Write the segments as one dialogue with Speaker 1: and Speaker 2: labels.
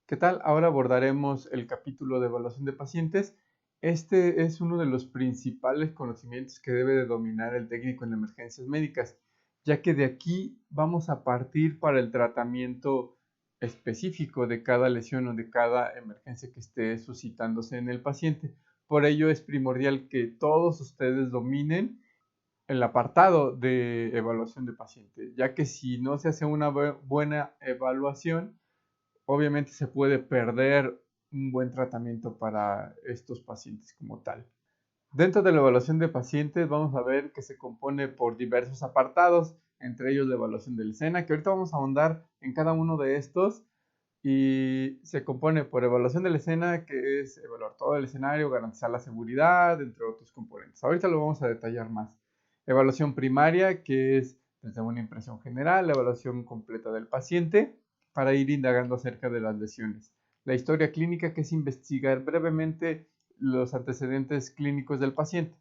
Speaker 1: ¿Qué tal? Ahora abordaremos el capítulo de evaluación de pacientes. Este es uno de los principales conocimientos que debe de dominar el técnico en emergencias médicas, ya que de aquí vamos a partir para el tratamiento específico de cada lesión o de cada emergencia que esté suscitándose en el paciente. Por ello es primordial que todos ustedes dominen el apartado de evaluación de pacientes, ya que si no se hace una buena evaluación, obviamente se puede perder un buen tratamiento para estos pacientes como tal. Dentro de la evaluación de pacientes vamos a ver que se compone por diversos apartados, entre ellos la evaluación del SENA, que ahorita vamos a ahondar en cada uno de estos, y se compone por evaluación del escena, que es evaluar todo el escenario, garantizar la seguridad, entre otros componentes. Ahorita lo vamos a detallar más. Evaluación primaria, que es desde una impresión general, la evaluación completa del paciente, para ir indagando acerca de las lesiones. La historia clínica, que es investigar brevemente los antecedentes clínicos del paciente.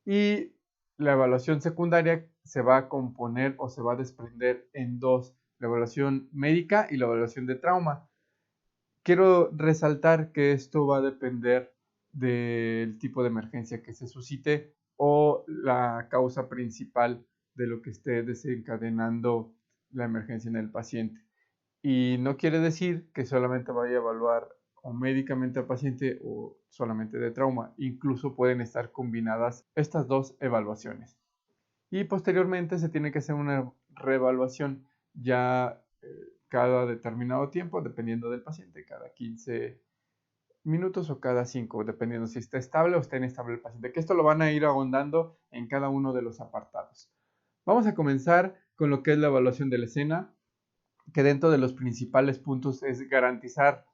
Speaker 1: Y la evaluación secundaria se va a componer o se va a desprender en dos: la evaluación médica y la evaluación de trauma. Quiero resaltar que esto va a depender del tipo de emergencia que se suscite o la causa principal de lo que esté desencadenando la emergencia en el paciente. Y no quiere decir que solamente vaya a evaluar o médicamente al paciente o solamente de trauma. Incluso pueden estar combinadas estas dos evaluaciones. Y posteriormente se tiene que hacer una reevaluación ya cada determinado tiempo, dependiendo del paciente, cada 15 minutos o cada 5, dependiendo si está estable o está inestable el paciente, que esto lo van a ir ahondando en cada uno de los apartados. Vamos a comenzar con lo que es la evaluación de la escena, que dentro de los principales puntos es garantizar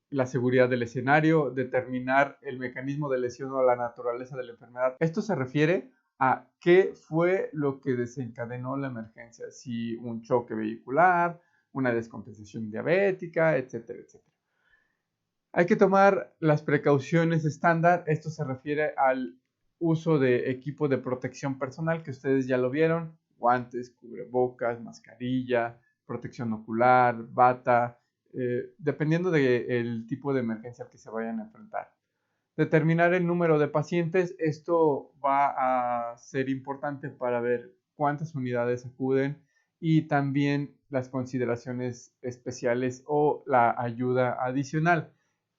Speaker 1: la seguridad del escenario, determinar el mecanismo de lesión o la naturaleza de la enfermedad. Esto se refiere a qué fue lo que desencadenó la emergencia, si un choque vehicular, una descompensación diabética, etcétera, etcétera. Hay que tomar las precauciones estándar. Esto se refiere al uso de equipo de protección personal, que ustedes ya lo vieron: guantes, cubrebocas, mascarilla, protección ocular, bata, dependiendo del tipo de emergencia al que se vayan a enfrentar. Determinar el número de pacientes. Esto va a ser importante para ver cuántas unidades acuden y también las consideraciones especiales o la ayuda adicional: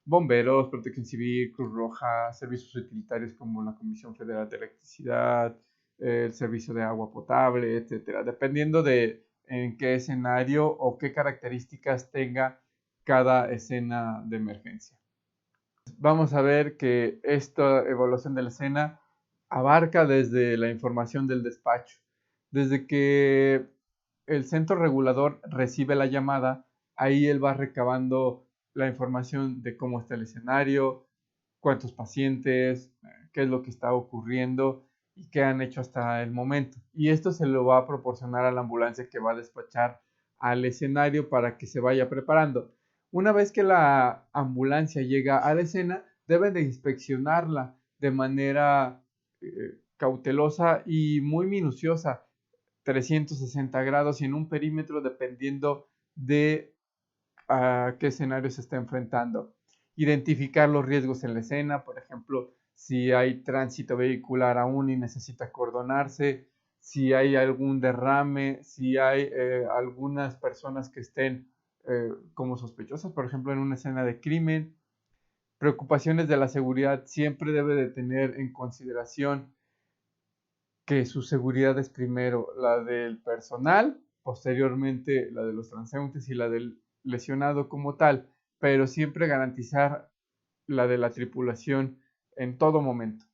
Speaker 1: bomberos, protección civil, Cruz Roja, servicios utilitarios como la Comisión Federal de Electricidad, el servicio de agua potable, etcétera, dependiendo de en qué escenario o qué características tenga cada escena de emergencia. Vamos a ver que esta evaluación de la escena abarca desde la información del despacho, desde que el centro regulador recibe la llamada. Ahí él va recabando la información de cómo está el escenario, cuántos pacientes, qué es lo que está ocurriendo y qué han hecho hasta el momento. Y esto se lo va a proporcionar a la ambulancia que va a despachar al escenario para que se vaya preparando. Una vez que la ambulancia llega a la escena, deben de inspeccionarla de manera cautelosa y muy minuciosa, 360 grados y en un perímetro, dependiendo de a qué escenario se está enfrentando. Identificar los riesgos en la escena, por ejemplo, si hay tránsito vehicular aún y necesita acordonarse, si hay algún derrame, si hay algunas personas que estén como sospechosas, por ejemplo, en una escena de crimen. Preocupaciones de la seguridad: siempre debe de tener en consideración que su seguridad es primero la del personal, posteriormente la de los transeúntes y la del lesionado como tal, pero siempre garantizar la de la tripulación en todo momento.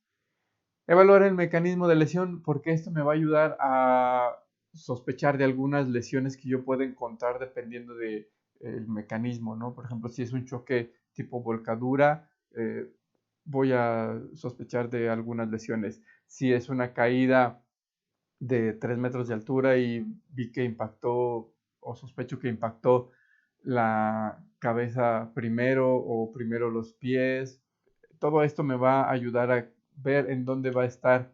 Speaker 1: Evaluar el mecanismo de lesión, porque esto me va a ayudar a sospechar de algunas lesiones que yo pueda encontrar dependiendo del mecanismo, ¿no? Por ejemplo, si es un choque tipo volcadura, voy a sospechar de algunas lesiones. Si es una caída de 3 metros de altura y vi que impactó o sospecho que impactó la cabeza primero o primero los pies, todo esto me va a ayudar a ver en dónde va a estar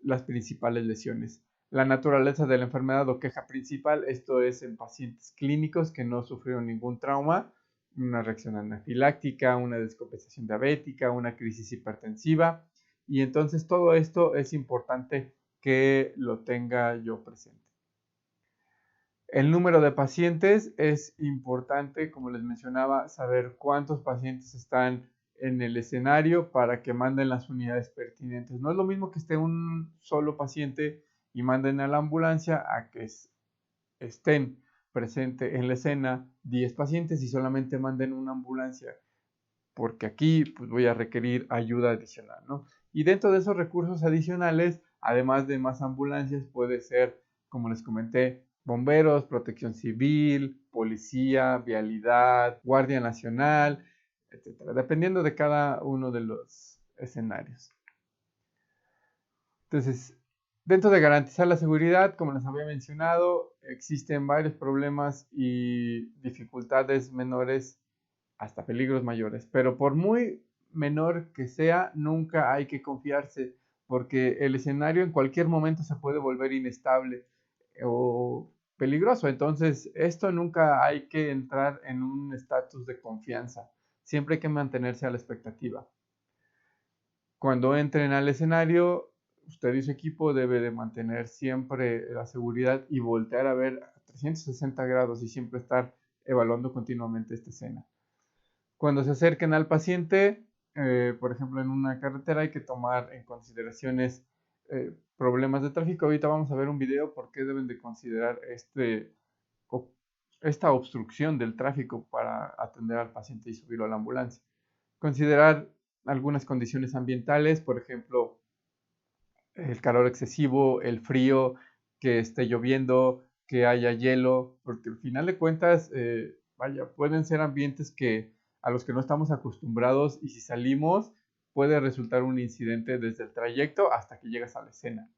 Speaker 1: las principales lesiones. La naturaleza de la enfermedad o queja principal: esto es en pacientes clínicos que no sufrieron ningún trauma, una reacción anafiláctica, una descompensación diabética, una crisis hipertensiva. Y entonces todo esto es importante que lo tenga yo presente. El número de pacientes es importante, como les mencionaba, saber cuántos pacientes están en el escenario para que manden las unidades pertinentes. No es lo mismo que esté un solo paciente y manden a la ambulancia a que estén presentes en la escena 10 pacientes y solamente manden una ambulancia, porque aquí pues, voy a requerir ayuda adicional, ¿no? Y dentro de esos recursos adicionales, además de más ambulancias, puede ser, como les comenté, bomberos, protección civil, policía, vialidad, Guardia Nacional, etcétera, dependiendo de cada uno de los escenarios. Entonces, dentro de garantizar la seguridad, como les había mencionado, existen varios problemas y dificultades menores hasta peligros mayores, pero por muy menor que sea, nunca hay que confiarse, porque el escenario en cualquier momento se puede volver inestable o peligroso. Entonces, esto nunca hay que entrar en un estatus de confianza. Siempre hay que mantenerse a la expectativa. Cuando entren al escenario, usted y su equipo debe de mantener siempre la seguridad y voltear a ver a 360 grados y siempre estar evaluando continuamente esta escena. Cuando se acerquen al paciente, por ejemplo, en una carretera hay que tomar en consideraciones problemas de tráfico. Ahorita vamos a ver un video por qué deben de considerar esta obstrucción del tráfico para atender al paciente y subirlo a la ambulancia. Considerar algunas condiciones ambientales, por ejemplo, el calor excesivo, el frío, que esté lloviendo, que haya hielo, porque al final de cuentas, pueden ser ambientes a los que no estamos acostumbrados y si salimos puede resultar un incidente desde el trayecto hasta que llegas a la escena.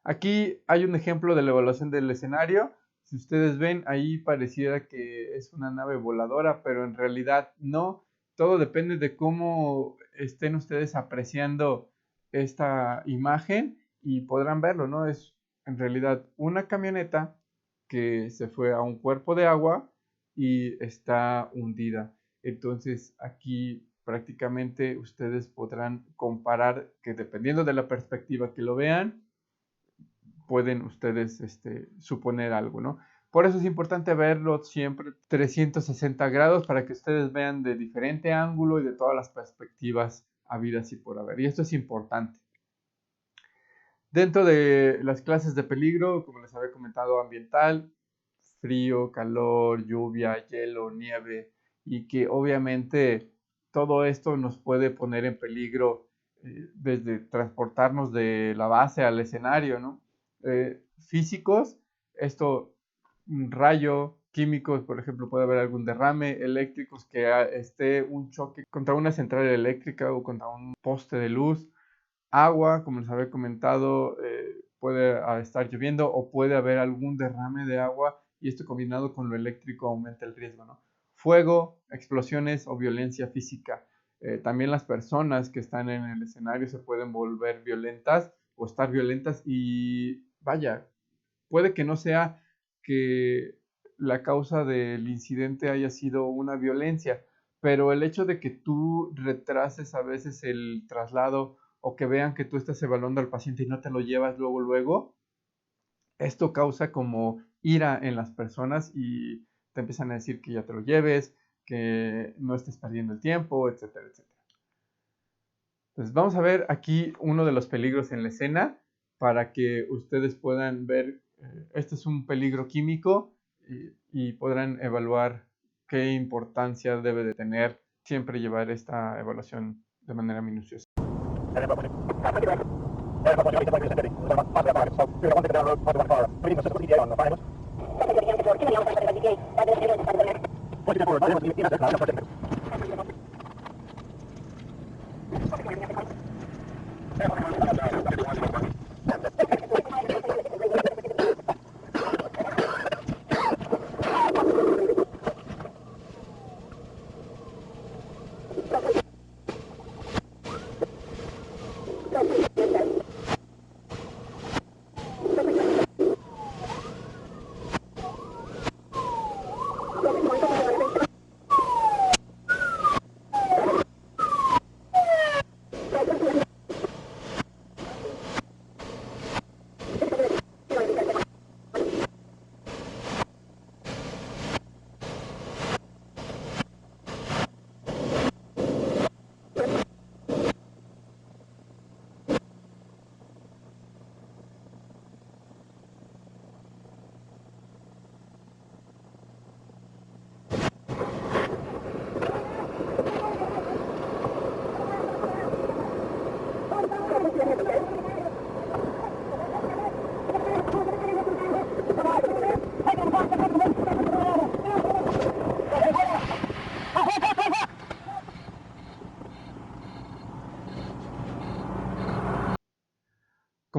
Speaker 1: Aquí hay un ejemplo de la evaluación del escenario. Si ustedes ven, ahí pareciera que es una nave voladora, pero en realidad no. Todo depende de cómo estén ustedes apreciando esta imagen y podrán verlo, ¿no? Es en realidad una camioneta que se fue a un cuerpo de agua y está hundida. Entonces aquí prácticamente ustedes podrán comparar que dependiendo de la perspectiva que lo vean, pueden ustedes suponer algo, ¿no? Por eso es importante verlo siempre 360 grados para que ustedes vean de diferente ángulo y de todas las perspectivas habidas y por haber. Y esto es importante. Dentro de las clases de peligro, como les había comentado, ambiental, frío, calor, lluvia, hielo, nieve, y que obviamente todo esto nos puede poner en peligro desde transportarnos de la base al escenario, ¿no? Físicos, esto, un rayo, químicos, por ejemplo, puede haber algún derrame, eléctricos, que esté un choque contra una central eléctrica o contra un poste de luz, agua, como les había comentado, puede estar lloviendo o puede haber algún derrame de agua y esto combinado con lo eléctrico aumenta el riesgo, ¿no? Fuego, explosiones o violencia física. También las personas que están en el escenario se pueden volver violentas o estar violentas y vaya, puede que no sea que la causa del incidente haya sido una violencia, pero el hecho de que tú retrases a veces el traslado o que vean que tú estás evaluando al paciente y no te lo llevas luego, esto causa como ira en las personas y te empiezan a decir que ya te lo lleves, que no estés perdiendo el tiempo, etcétera, etcétera. Entonces vamos a ver aquí uno de los peligros en la escena para que ustedes puedan ver, este es un peligro químico y podrán evaluar qué importancia debe de tener siempre llevar esta evaluación de manera minuciosa.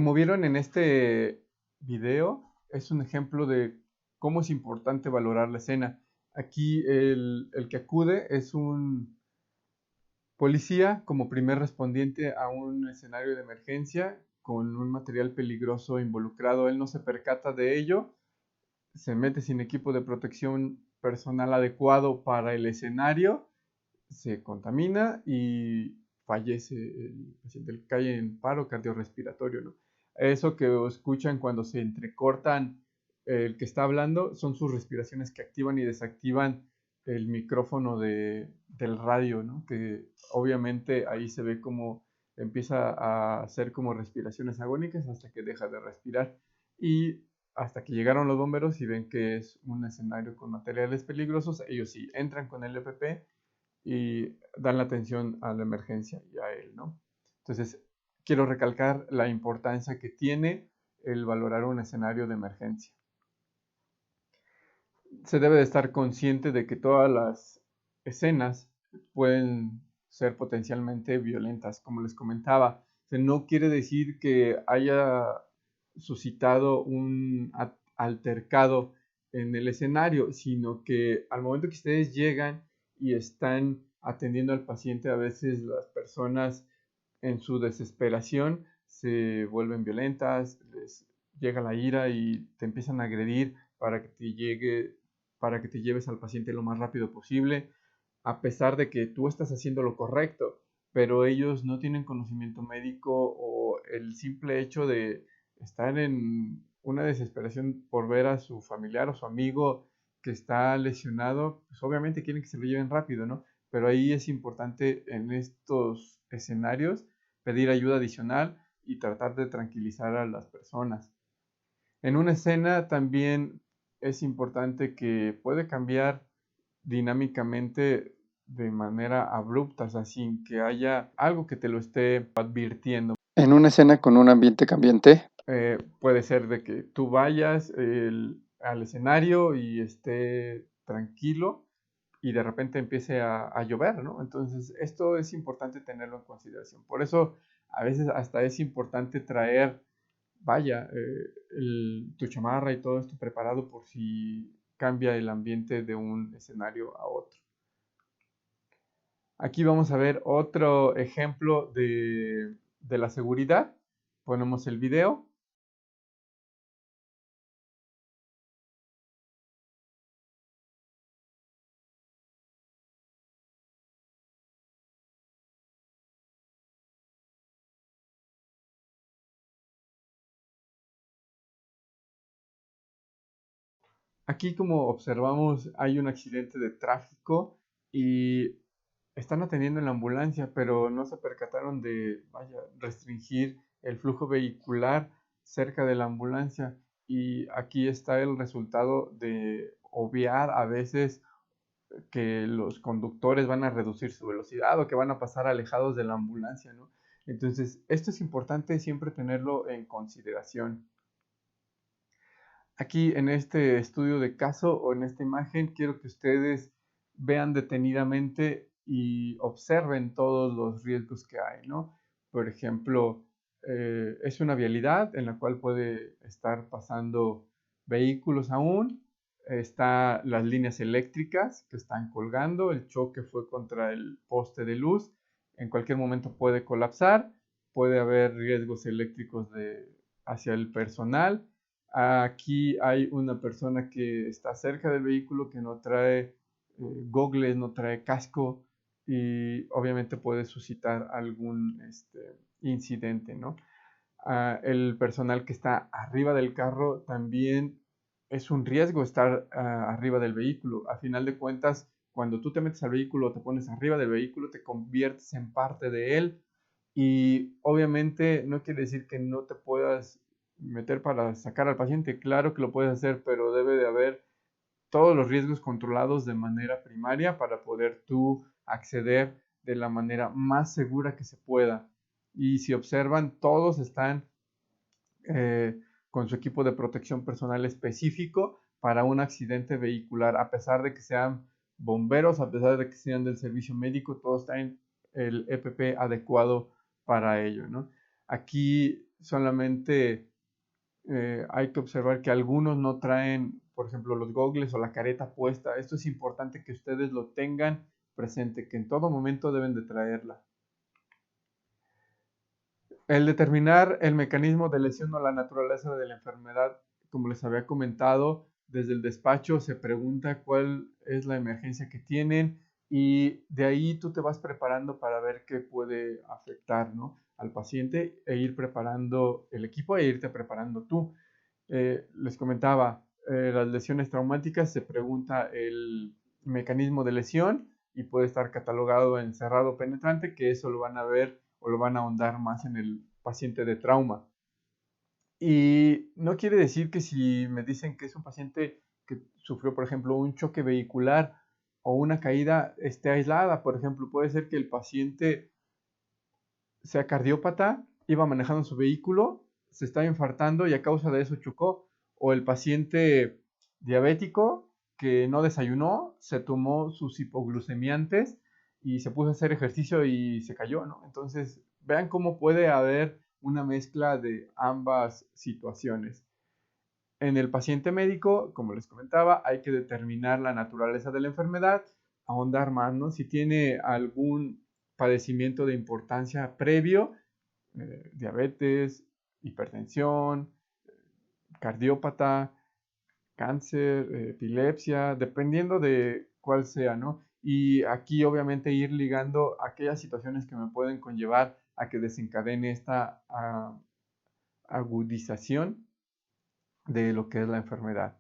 Speaker 1: Como vieron en este video, es un ejemplo de cómo es importante valorar la escena. Aquí el que acude es un policía como primer respondiente a un escenario de emergencia con un material peligroso involucrado. Él no se percata de ello, se mete sin equipo de protección personal adecuado para el escenario, se contamina y fallece el paciente, cae en paro cardiorrespiratorio, ¿no? Eso que escuchan cuando se entrecortan el que está hablando son sus respiraciones que activan y desactivan el micrófono del radio, ¿no? Que obviamente ahí se ve como empieza a hacer como respiraciones agónicas hasta que deja de respirar. Y hasta que llegaron los bomberos y ven que es un escenario con materiales peligrosos, ellos sí entran con el EPP y dan la atención a la emergencia y a él, ¿no? Entonces, quiero recalcar la importancia que tiene el valorar un escenario de emergencia. Se debe de estar consciente de que todas las escenas pueden ser potencialmente violentas, como les comentaba. O sea, no quiere decir que haya suscitado un altercado en el escenario, sino que al momento que ustedes llegan y están atendiendo al paciente, a veces las personas en su desesperación se vuelven violentas, les llega la ira y te empiezan a agredir para que te lleves al paciente lo más rápido posible, a pesar de que tú estás haciendo lo correcto, pero ellos no tienen conocimiento médico o el simple hecho de estar en una desesperación por ver a su familiar o su amigo que está lesionado, pues obviamente quieren que se lo lleven rápido, ¿no? Pero ahí es importante en estos escenarios pedir ayuda adicional y tratar de tranquilizar a las personas. En una escena también es importante que puede cambiar dinámicamente de manera abrupta, o sea, sin que haya algo que te lo esté advirtiendo.
Speaker 2: En una escena con un ambiente cambiante,
Speaker 1: Puede ser de que tú vayas al escenario y esté tranquilo y de repente empiece a llover, ¿no? Entonces, esto es importante tenerlo en consideración. Por eso, a veces hasta es importante traer, vaya, tu chamarra y todo esto preparado por si cambia el ambiente de un escenario a otro. Aquí vamos a ver otro ejemplo de la seguridad. Ponemos el video. Aquí, como observamos, hay un accidente de tráfico y están atendiendo en la ambulancia, pero no se percataron de, vaya, restringir el flujo vehicular cerca de la ambulancia. Y aquí está el resultado de obviar a veces que los conductores van a reducir su velocidad o que van a pasar alejados de la ambulancia, ¿no? Entonces, esto es importante siempre tenerlo en consideración. Aquí en este estudio de caso o en esta imagen quiero que ustedes vean detenidamente y observen todos los riesgos que hay, ¿no? Por ejemplo, es una vialidad en la cual puede estar pasando vehículos aún, están las líneas eléctricas que están colgando, el choque fue contra el poste de luz, en cualquier momento puede colapsar, puede haber riesgos eléctricos hacia el personal. Aquí hay una persona que está cerca del vehículo que no trae gogles, no trae casco y obviamente puede suscitar algún incidente, ¿no? El personal que está arriba del carro también es un riesgo estar arriba del vehículo. A final de cuentas, cuando tú te metes al vehículo, te pones arriba del vehículo, te conviertes en parte de él y obviamente no quiere decir que no te puedas meter para sacar al paciente. Claro que lo puedes hacer, pero debe de haber todos los riesgos controlados de manera primaria para poder tú acceder de la manera más segura que se pueda. Y si observan, todos están con su equipo de protección personal específico para un accidente vehicular, a pesar de que sean bomberos, a pesar de que sean del servicio médico, todos tienen el EPP adecuado para ello, ¿no? Aquí solamente hay que observar que algunos no traen, por ejemplo, los gogles o la careta puesta. Esto es importante que ustedes lo tengan presente, que en todo momento deben de traerla. El determinar el mecanismo de lesión o la naturaleza de la enfermedad, como les había comentado, desde el despacho se pregunta cuál es la emergencia que tienen y de ahí tú te vas preparando para ver qué puede afectar, ¿no?, al paciente e ir preparando el equipo e irte preparando tú. Les comentaba, las lesiones traumáticas se pregunta el mecanismo de lesión y puede estar catalogado en cerrado penetrante, que eso lo van a ver o lo van a ahondar más en el paciente de trauma. Y no quiere decir que si me dicen que es un paciente que sufrió, por ejemplo, un choque vehicular o una caída, esté aislada. Por ejemplo, puede ser que el paciente sea cardiópata, iba manejando su vehículo, se está infartando y a causa de eso chocó. O el paciente diabético que no desayunó, se tomó sus hipoglucemiantes y se puso a hacer ejercicio y se cayó, ¿no? Entonces, vean cómo puede haber una mezcla de ambas situaciones. En el paciente médico, como les comentaba, hay que determinar la naturaleza de la enfermedad, ahondar más, ¿no? Si tiene algún padecimiento de importancia previo, diabetes, hipertensión, cardiópata, cáncer, epilepsia, dependiendo de cuál sea, ¿no? Y aquí obviamente ir ligando aquellas situaciones que me pueden conllevar a que desencadene esta agudización de lo que es la enfermedad.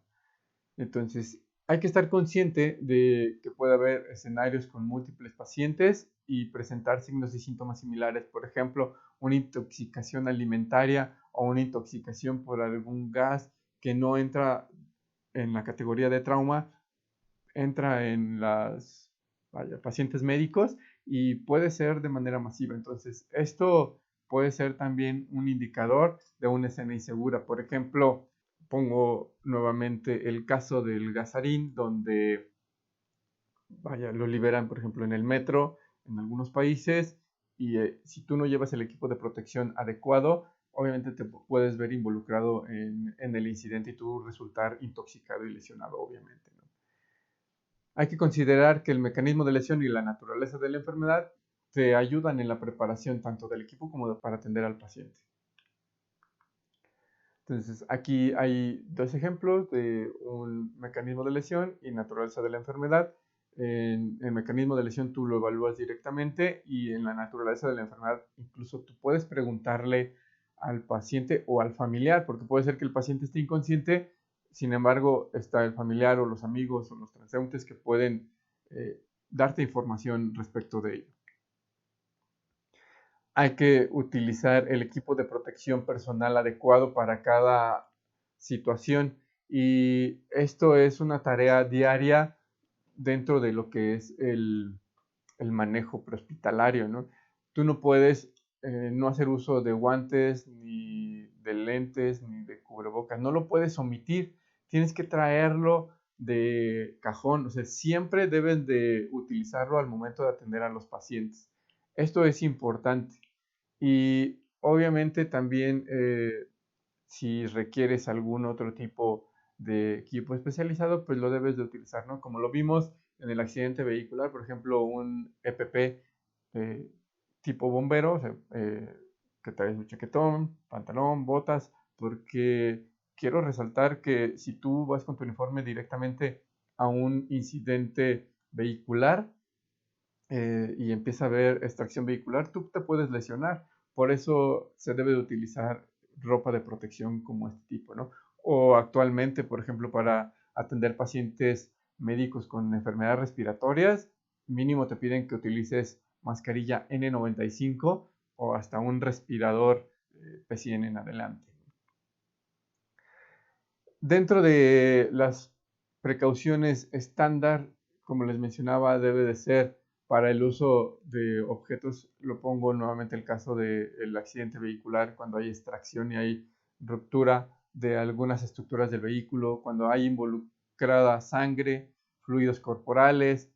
Speaker 1: Entonces, hay que estar consciente de que puede haber escenarios con múltiples pacientes y presentar signos y síntomas similares. Por ejemplo, una intoxicación alimentaria o una intoxicación por algún gas que no entra en la categoría de trauma, entra en las pacientes médicos y puede ser de manera masiva. Entonces, esto puede ser también un indicador de una escena insegura. Por ejemplo, pongo nuevamente el caso del gasarín, donde lo liberan, por ejemplo, en el metro, en algunos países, y si tú no llevas el equipo de protección adecuado, obviamente te puedes ver involucrado en el incidente y tú resultar intoxicado y lesionado, obviamente, ¿no? Hay que considerar que el mecanismo de lesión y la naturaleza de la enfermedad te ayudan en la preparación tanto del equipo como para atender al paciente. Entonces, aquí hay dos ejemplos de un mecanismo de lesión y naturaleza de la enfermedad. En el mecanismo de lesión tú lo evalúas directamente y en la naturaleza de la enfermedad incluso tú puedes preguntarle al paciente o al familiar, porque puede ser que el paciente esté inconsciente, sin embargo está el familiar o los amigos o los transeúntes que pueden darte información respecto de ello. Hay que utilizar el equipo de protección personal adecuado para cada situación y esto es una tarea diaria dentro de lo que es el manejo prehospitalario, ¿no? Tú no puedes no hacer uso de guantes, ni de lentes, ni de cubrebocas, no lo puedes omitir, tienes que traerlo de cajón, o sea, siempre debes de utilizarlo al momento de atender a los pacientes. Esto es importante y obviamente también si requieres algún otro tipo de equipo especializado, pues lo debes de utilizar, ¿no? Como lo vimos en el accidente vehicular, por ejemplo, un EPP tipo bombero, o sea, que traes un chaquetón, pantalón, botas, porque quiero resaltar que si tú vas con tu uniforme directamente a un incidente vehicular, y empieza a haber extracción vehicular, tú te puedes lesionar. Por eso se debe de utilizar ropa de protección como este tipo, ¿no? O actualmente, por ejemplo, para atender pacientes médicos con enfermedades respiratorias, mínimo te piden que utilices mascarilla N95 o hasta un respirador PCN en adelante. Dentro de las precauciones estándar, como les mencionaba, debe de ser para el uso de objetos. Lo pongo nuevamente el caso del accidente vehicular, cuando hay extracción y hay ruptura de algunas estructuras del vehículo, cuando hay involucrada sangre, fluidos corporales,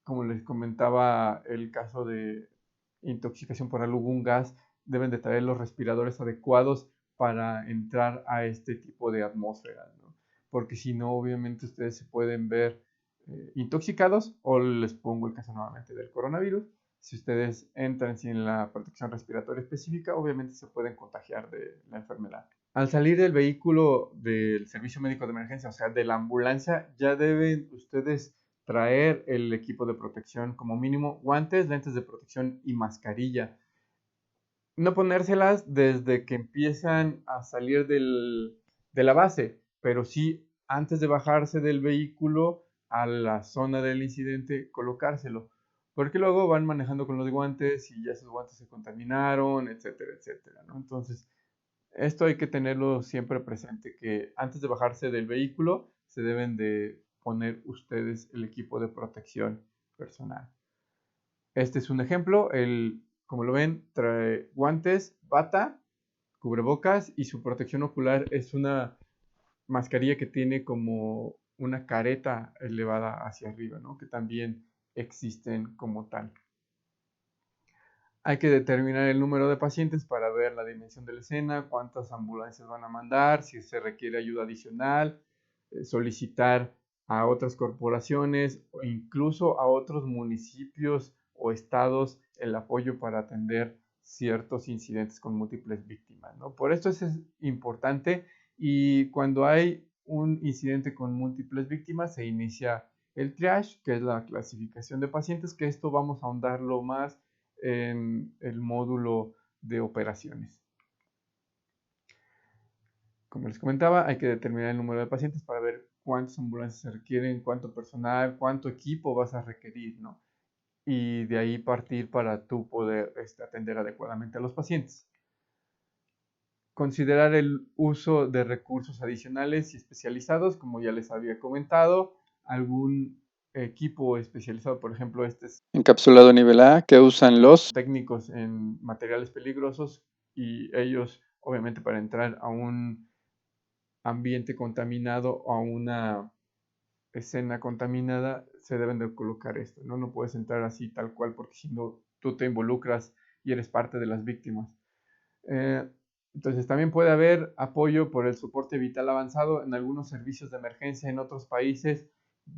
Speaker 1: como les comentaba el caso de intoxicación por algún gas, deben de traer los respiradores adecuados para entrar a este tipo de atmósfera, ¿no? Porque si no, obviamente ustedes se pueden ver intoxicados, o les pongo el caso nuevamente del coronavirus. Si ustedes entran sin la protección respiratoria específica, obviamente se pueden contagiar de la enfermedad. Al salir del vehículo del servicio médico de emergencia, o sea, de la ambulancia, ya deben ustedes traer el equipo de protección, como mínimo guantes, lentes de protección y mascarilla. No ponérselas desde que empiezan a salir de la base, pero sí antes de bajarse del vehículo a la zona del incidente, colocárselo. Porque luego van manejando con los guantes y ya esos guantes se contaminaron, etcétera, etcétera, ¿no? Entonces, esto hay que tenerlo siempre presente, que antes de bajarse del vehículo se deben de poner ustedes el equipo de protección personal. Este es un ejemplo, como lo ven, trae guantes, bata, cubrebocas, y su protección ocular es una mascarilla que tiene como una careta elevada hacia arriba, ¿no? Que también existen como tal. Hay que determinar el número de pacientes para ver la dimensión de la escena, cuántas ambulancias van a mandar, si se requiere ayuda adicional, solicitar a otras corporaciones o incluso a otros municipios o estados el apoyo para atender ciertos incidentes con múltiples víctimas, ¿no? Por esto es importante, y cuando hay un incidente con múltiples víctimas se inicia el triage, que es la clasificación de pacientes, que esto vamos a ahondarlo más en el módulo de operaciones. Como les comentaba, hay que determinar el número de pacientes para ver cuántas ambulancias se requieren, cuánto personal, cuánto equipo vas a requerir, ¿no? Y de ahí partir para tú poder atender adecuadamente a los pacientes. Considerar el uso de recursos adicionales y especializados, como ya les había comentado, algún equipo especializado, por ejemplo, este es
Speaker 2: Encapsulado nivel A que usan los
Speaker 1: técnicos en materiales peligrosos, y ellos, obviamente, para entrar a un ambiente contaminado o a una escena contaminada, se deben de colocar esto, ¿no? No puedes entrar así tal cual, porque si no, tú te involucras y eres parte de las víctimas. Entonces, también puede haber apoyo por el soporte vital avanzado en algunos servicios de emergencia en otros países.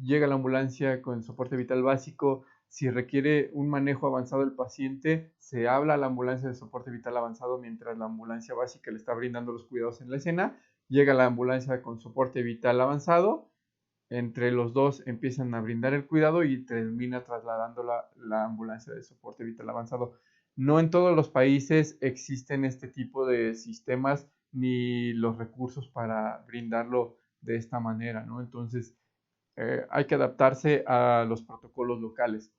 Speaker 1: Llega la ambulancia con soporte vital básico. Si requiere un manejo avanzado del paciente, se habla a la ambulancia de soporte vital avanzado mientras la ambulancia básica le está brindando los cuidados en la escena. Llega la ambulancia con soporte vital avanzado. Entre los dos empiezan a brindar el cuidado y termina trasladando la ambulancia de soporte vital avanzado. No en todos los países existen este tipo de sistemas ni los recursos para brindarlo de esta manera, ¿no? Entonces, hay que adaptarse a los protocolos locales.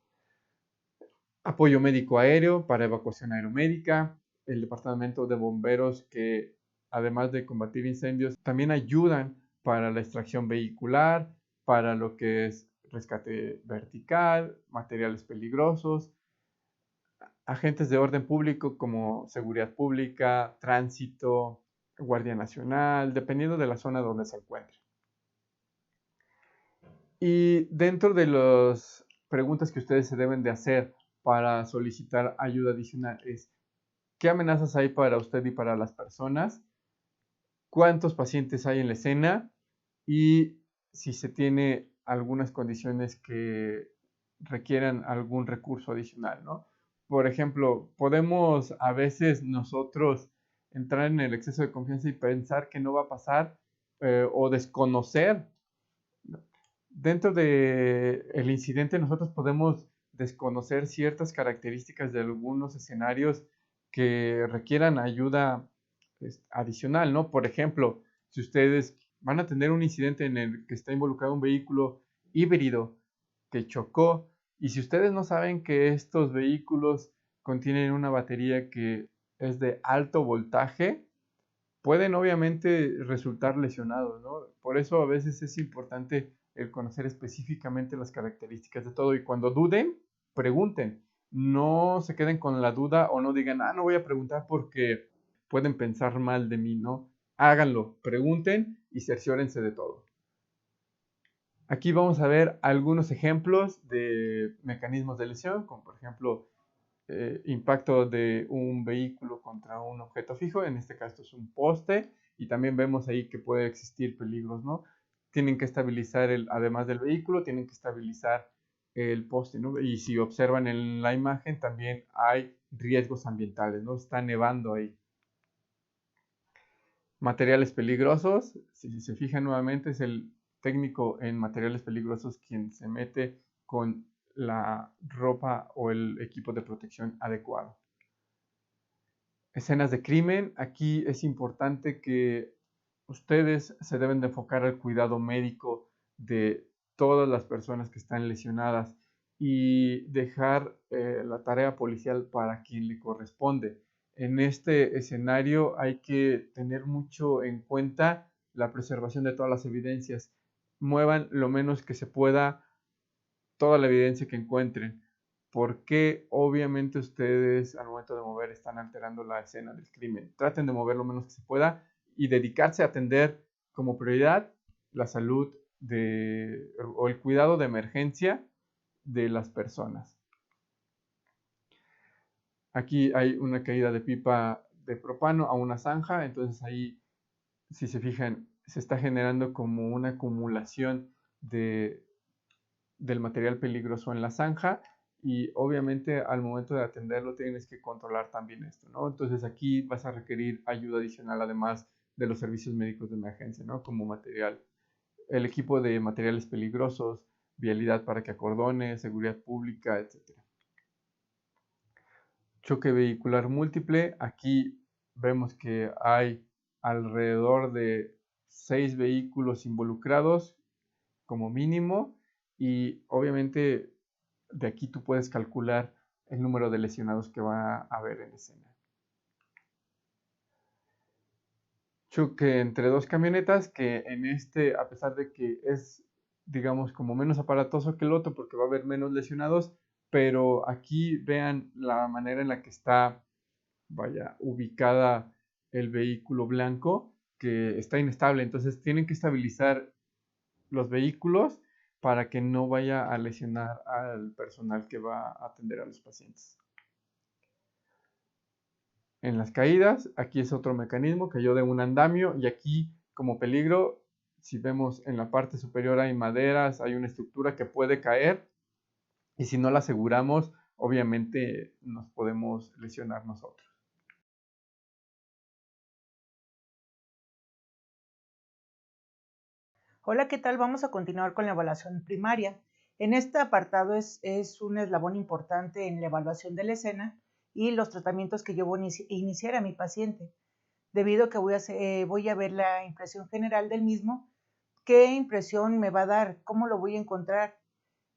Speaker 1: Apoyo médico aéreo para evacuación aeromédica, el departamento de bomberos, que además de combatir incendios, también ayudan para la extracción vehicular, para lo que es rescate vertical, materiales peligrosos, agentes de orden público como seguridad pública, tránsito, Guardia Nacional, dependiendo de la zona donde se encuentre. Y dentro de las preguntas que ustedes se deben de hacer para solicitar ayuda adicional es: ¿qué amenazas hay para usted y para las personas? ¿Cuántos pacientes hay en la escena? Y si se tiene algunas condiciones que requieran algún recurso adicional, ¿no? Por ejemplo, podemos a veces nosotros entrar en el exceso de confianza y pensar que no va a pasar, o desconocer. Dentro del incidente nosotros podemos desconocer ciertas características de algunos escenarios que requieran ayuda adicional, ¿no? Por ejemplo, si ustedes van a tener un incidente en el que está involucrado un vehículo híbrido que chocó, y si ustedes no saben que estos vehículos contienen una batería que es de alto voltaje, pueden obviamente resultar lesionados, ¿no? Por eso a veces es importante el conocer específicamente las características de todo, y cuando duden, pregunten. No se queden con la duda o no digan, no voy a preguntar porque pueden pensar mal de mí, ¿no? Háganlo, pregunten y cerciórense de todo. Aquí vamos a ver algunos ejemplos de mecanismos de lesión, como por ejemplo impacto de un vehículo contra un objeto fijo, en este caso es un poste, y también vemos ahí que puede existir peligros, ¿no? Tienen que estabilizar, además del vehículo, tienen que estabilizar el poste, ¿no? Y si observan en la imagen, también hay riesgos ambientales, ¿no? Está nevando ahí. Materiales peligrosos, si se fijan nuevamente, es el técnico en materiales peligrosos quien se mete con la ropa o el equipo de protección adecuado. Escenas de crimen, aquí es importante que ustedes se deben de enfocar al cuidado médico de todas las personas que están lesionadas y dejar la tarea policial para quien le corresponde. En este escenario hay que tener mucho en cuenta la preservación de todas las evidencias. Muevan lo menos que se pueda toda la evidencia que encuentren, porque obviamente ustedes al momento de mover están alterando la escena del crimen. Traten de mover lo menos que se pueda y dedicarse a atender como prioridad la salud o el cuidado de emergencia de las personas. Aquí hay una caída de pipa de propano a una zanja, entonces ahí, si se fijan, se está generando como una acumulación del material peligroso en la zanja y obviamente al momento de atenderlo tienes que controlar también esto, ¿no? Entonces aquí vas a requerir ayuda adicional además de los servicios médicos de emergencia, ¿no? Como el equipo de materiales peligrosos, vialidad para que acordone, seguridad pública, etc. Choque vehicular múltiple, aquí vemos que hay alrededor de 6 vehículos involucrados como mínimo y obviamente de aquí tú puedes calcular el número de lesionados que va a haber en escena. Choque entre dos camionetas que en este, a pesar de que es, digamos, como menos aparatoso que el otro porque va a haber menos lesionados, pero aquí vean la manera en la que está, vaya, ubicada el vehículo blanco, que está inestable, entonces tienen que estabilizar los vehículos para que no vaya a lesionar al personal que va a atender a los pacientes. En las caídas, aquí es otro mecanismo que yo de un andamio y aquí como peligro, si vemos en la parte superior hay maderas, hay una estructura que puede caer y si no la aseguramos, obviamente nos podemos lesionar nosotros.
Speaker 3: Hola, ¿qué tal? Vamos a continuar con la evaluación primaria. En este apartado es un eslabón importante en la evaluación de la escena y los tratamientos que yo voy a iniciar a mi paciente. Debido a que voy a ver la impresión general del mismo, ¿qué impresión me va a dar? ¿Cómo lo voy a encontrar?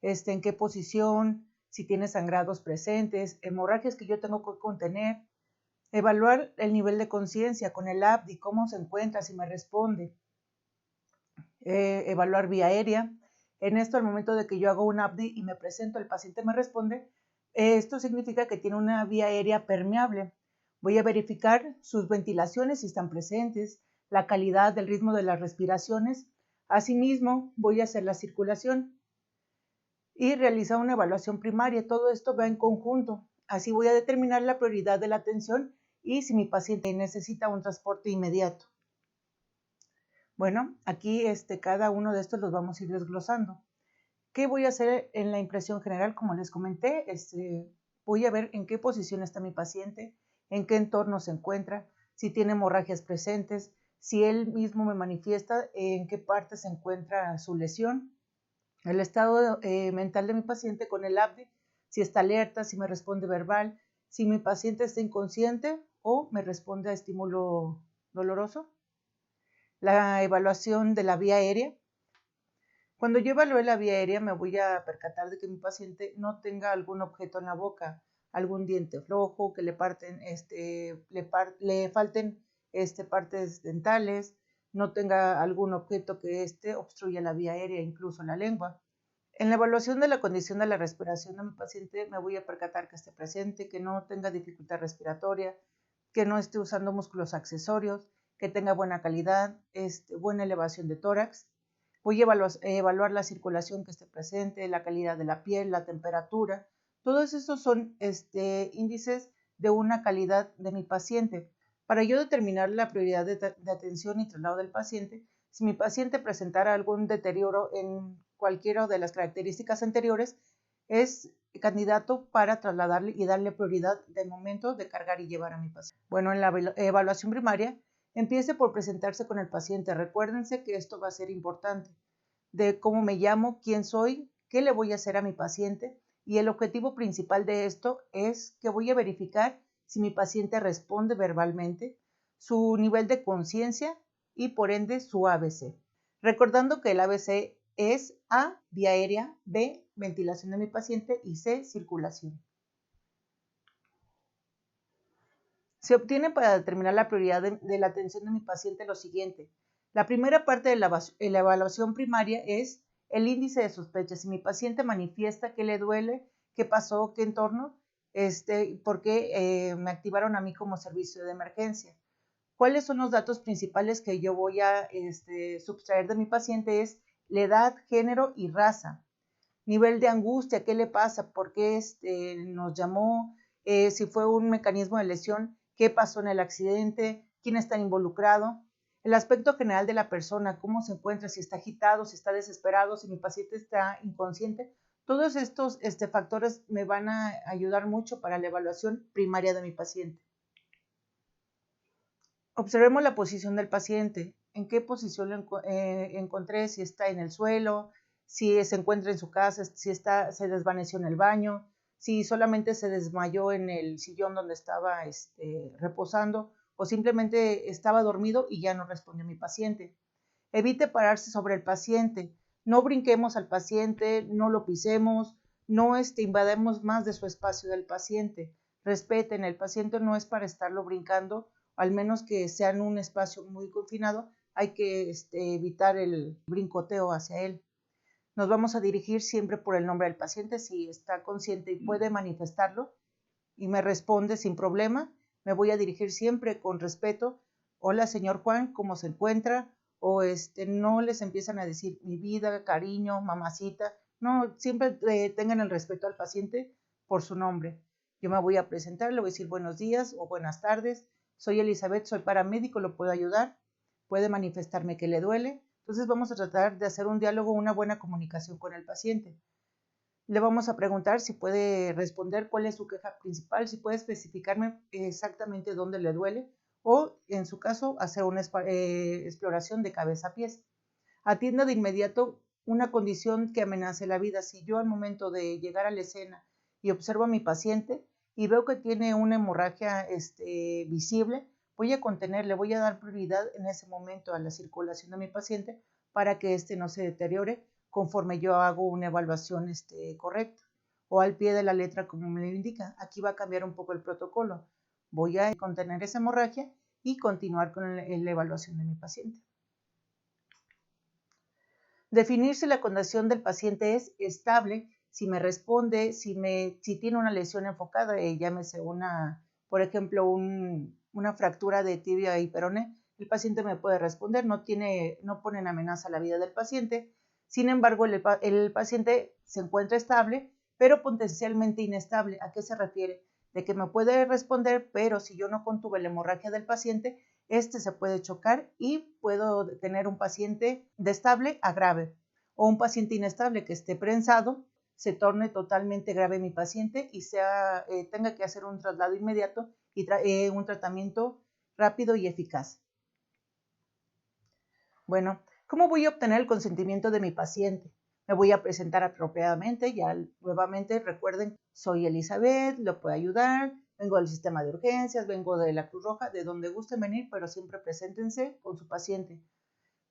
Speaker 3: ¿En qué posición? Si tiene sangrados presentes, hemorragias que yo tengo que contener. Evaluar el nivel de conciencia con el ABDI, cómo se encuentra, si me responde. Evaluar vía aérea. En esto, al momento de que yo hago un ABDI y me presento, el paciente me responde, esto significa que tiene una vía aérea permeable. Voy a verificar sus ventilaciones si están presentes, la calidad del ritmo de las respiraciones. Asimismo, voy a hacer la circulación y realizar una evaluación primaria. Todo esto va en conjunto. Así voy a determinar la prioridad de la atención y si mi paciente necesita un transporte inmediato. Bueno, aquí cada uno de estos los vamos a ir desglosando. ¿Qué voy a hacer en la impresión general? Como les comenté, voy a ver en qué posición está mi paciente, en qué entorno se encuentra, si tiene hemorragias presentes, si él mismo me manifiesta en qué parte se encuentra su lesión, el estado mental de mi paciente con el ABDI, si está alerta, si me responde verbal, si mi paciente está inconsciente o me responde a estímulo doloroso. La evaluación de la vía aérea. Cuando yo evalúe la vía aérea me voy a percatar de que mi paciente no tenga algún objeto en la boca, algún diente flojo, que le falten partes dentales, no tenga algún objeto que obstruya la vía aérea, incluso la lengua. En la evaluación de la condición de la respiración de mi paciente me voy a percatar que esté presente, que no tenga dificultad respiratoria, que no esté usando músculos accesorios, que tenga buena calidad, buena elevación de tórax. Voy a evaluar la circulación que esté presente, la calidad de la piel, la temperatura, Todos estos son índices de una calidad de mi paciente. Para yo determinar la prioridad de atención y traslado del paciente, si mi paciente presentara algún deterioro en cualquiera de las características anteriores, es candidato para trasladarle y darle prioridad de momento de cargar y llevar a mi paciente. Bueno, en la evaluación primaria, empiece por presentarse con el paciente. Recuérdense que esto va a ser importante, de cómo me llamo, quién soy, qué le voy a hacer a mi paciente, y el objetivo principal de esto es que voy a verificar si mi paciente responde verbalmente, su nivel de conciencia y por ende su ABC. Recordando que el ABC es A, vía aérea, B, ventilación de mi paciente y C, circulación. Se obtiene para determinar la prioridad de la atención de mi paciente lo siguiente. La primera parte de la evaluación primaria es el índice de sospecha. Si mi paciente manifiesta que le duele, qué pasó, qué entorno, por qué me activaron a mí como servicio de emergencia. ¿Cuáles son los datos principales que yo voy a subtraer de mi paciente? Es la edad, género y raza. Nivel de angustia, qué le pasa, por qué nos llamó, si fue un mecanismo de lesión, qué pasó en el accidente, quién está involucrado. El aspecto general de la persona, cómo se encuentra, si está agitado, si está desesperado, si mi paciente está inconsciente. Todos estos factores me van a ayudar mucho para la evaluación primaria de mi paciente. Observemos la posición del paciente. ¿En qué posición lo encontré? Si está en el suelo, si se encuentra en su casa, si se desvaneció en el baño, si solamente se desmayó en el sillón donde estaba reposando, o simplemente estaba dormido y ya no respondió mi paciente. Evite pararse sobre el paciente. No brinquemos al paciente, no lo pisemos, no invadamos más de su espacio del paciente. Respeten, el paciente no es para estarlo brincando, al menos que sea en un espacio muy confinado, hay que evitar el brincoteo hacia él. Nos vamos a dirigir siempre por el nombre del paciente. Si está consciente y puede manifestarlo y me responde sin problema, me voy a dirigir siempre con respeto. Hola, señor Juan, ¿cómo se encuentra? O no les empiezan a decir mi vida, cariño, mamacita. No, siempre tengan el respeto al paciente por su nombre. Yo me voy a presentar, le voy a decir buenos días o buenas tardes. Soy Elizabeth, soy paramédico, ¿lo puedo ayudar? Puede manifestarme que le duele. Entonces vamos a tratar de hacer un diálogo, una buena comunicación con el paciente. Le vamos a preguntar si puede responder cuál es su queja principal, si puede especificarme exactamente dónde le duele o, en su caso, hacer una exploración de cabeza a pies. Atienda de inmediato una condición que amenace la vida. Si yo al momento de llegar a la escena y observo a mi paciente y veo que tiene una hemorragia visible, voy a contenerle, voy a dar prioridad en ese momento a la circulación de mi paciente para que no se deteriore conforme yo hago una evaluación correcta o al pie de la letra como me lo indica. Aquí va a cambiar un poco el protocolo. Voy a contener esa hemorragia y continuar con la evaluación de mi paciente. Definir si la condición del paciente es estable, si me responde, si tiene una lesión enfocada, llámese por ejemplo, una fractura de tibia y peroné, el paciente me puede responder, no pone en amenaza la vida del paciente. Sin embargo, el paciente se encuentra estable, pero potencialmente inestable. ¿A qué se refiere? De que me puede responder, pero si yo no contuve la hemorragia del paciente, se puede chocar y puedo tener un paciente de estable a grave, o un paciente inestable que esté prensado, se torne totalmente grave mi paciente y tenga que hacer un traslado inmediato y un tratamiento rápido y eficaz. Bueno, ¿cómo voy a obtener el consentimiento de mi paciente? Me voy a presentar apropiadamente. Ya nuevamente recuerden, soy Elizabeth, lo puedo ayudar, vengo del sistema de urgencias, vengo de la Cruz Roja, de donde gusten venir, pero siempre preséntense con su paciente.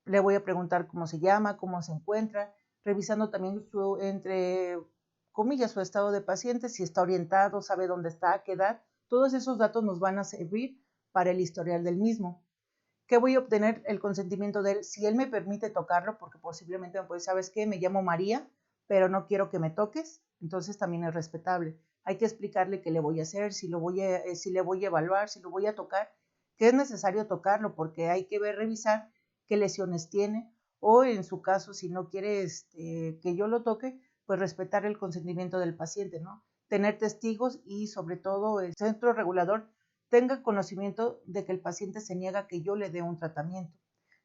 Speaker 3: Le voy a preguntar cómo se llama, cómo se encuentra, revisando también entre comillas, su estado de paciente, si está orientado, sabe dónde está, a qué edad. Todos esos datos nos van a servir para el historial del mismo. ¿Qué voy a obtener? El consentimiento de él. Si él me permite tocarlo, porque posiblemente me puede, ¿sabes qué? Me llamo María, pero no quiero que me toques, entonces también es respetable. Hay que explicarle qué le voy a hacer, si le voy a evaluar, si lo voy a tocar, que es necesario tocarlo, porque hay que revisar qué lesiones tiene, o en su caso, si no quiere que yo lo toque, pues respetar el consentimiento del paciente, ¿no? tener testigos y sobre todo el centro regulador tenga conocimiento de que el paciente se niega a que yo le dé un tratamiento.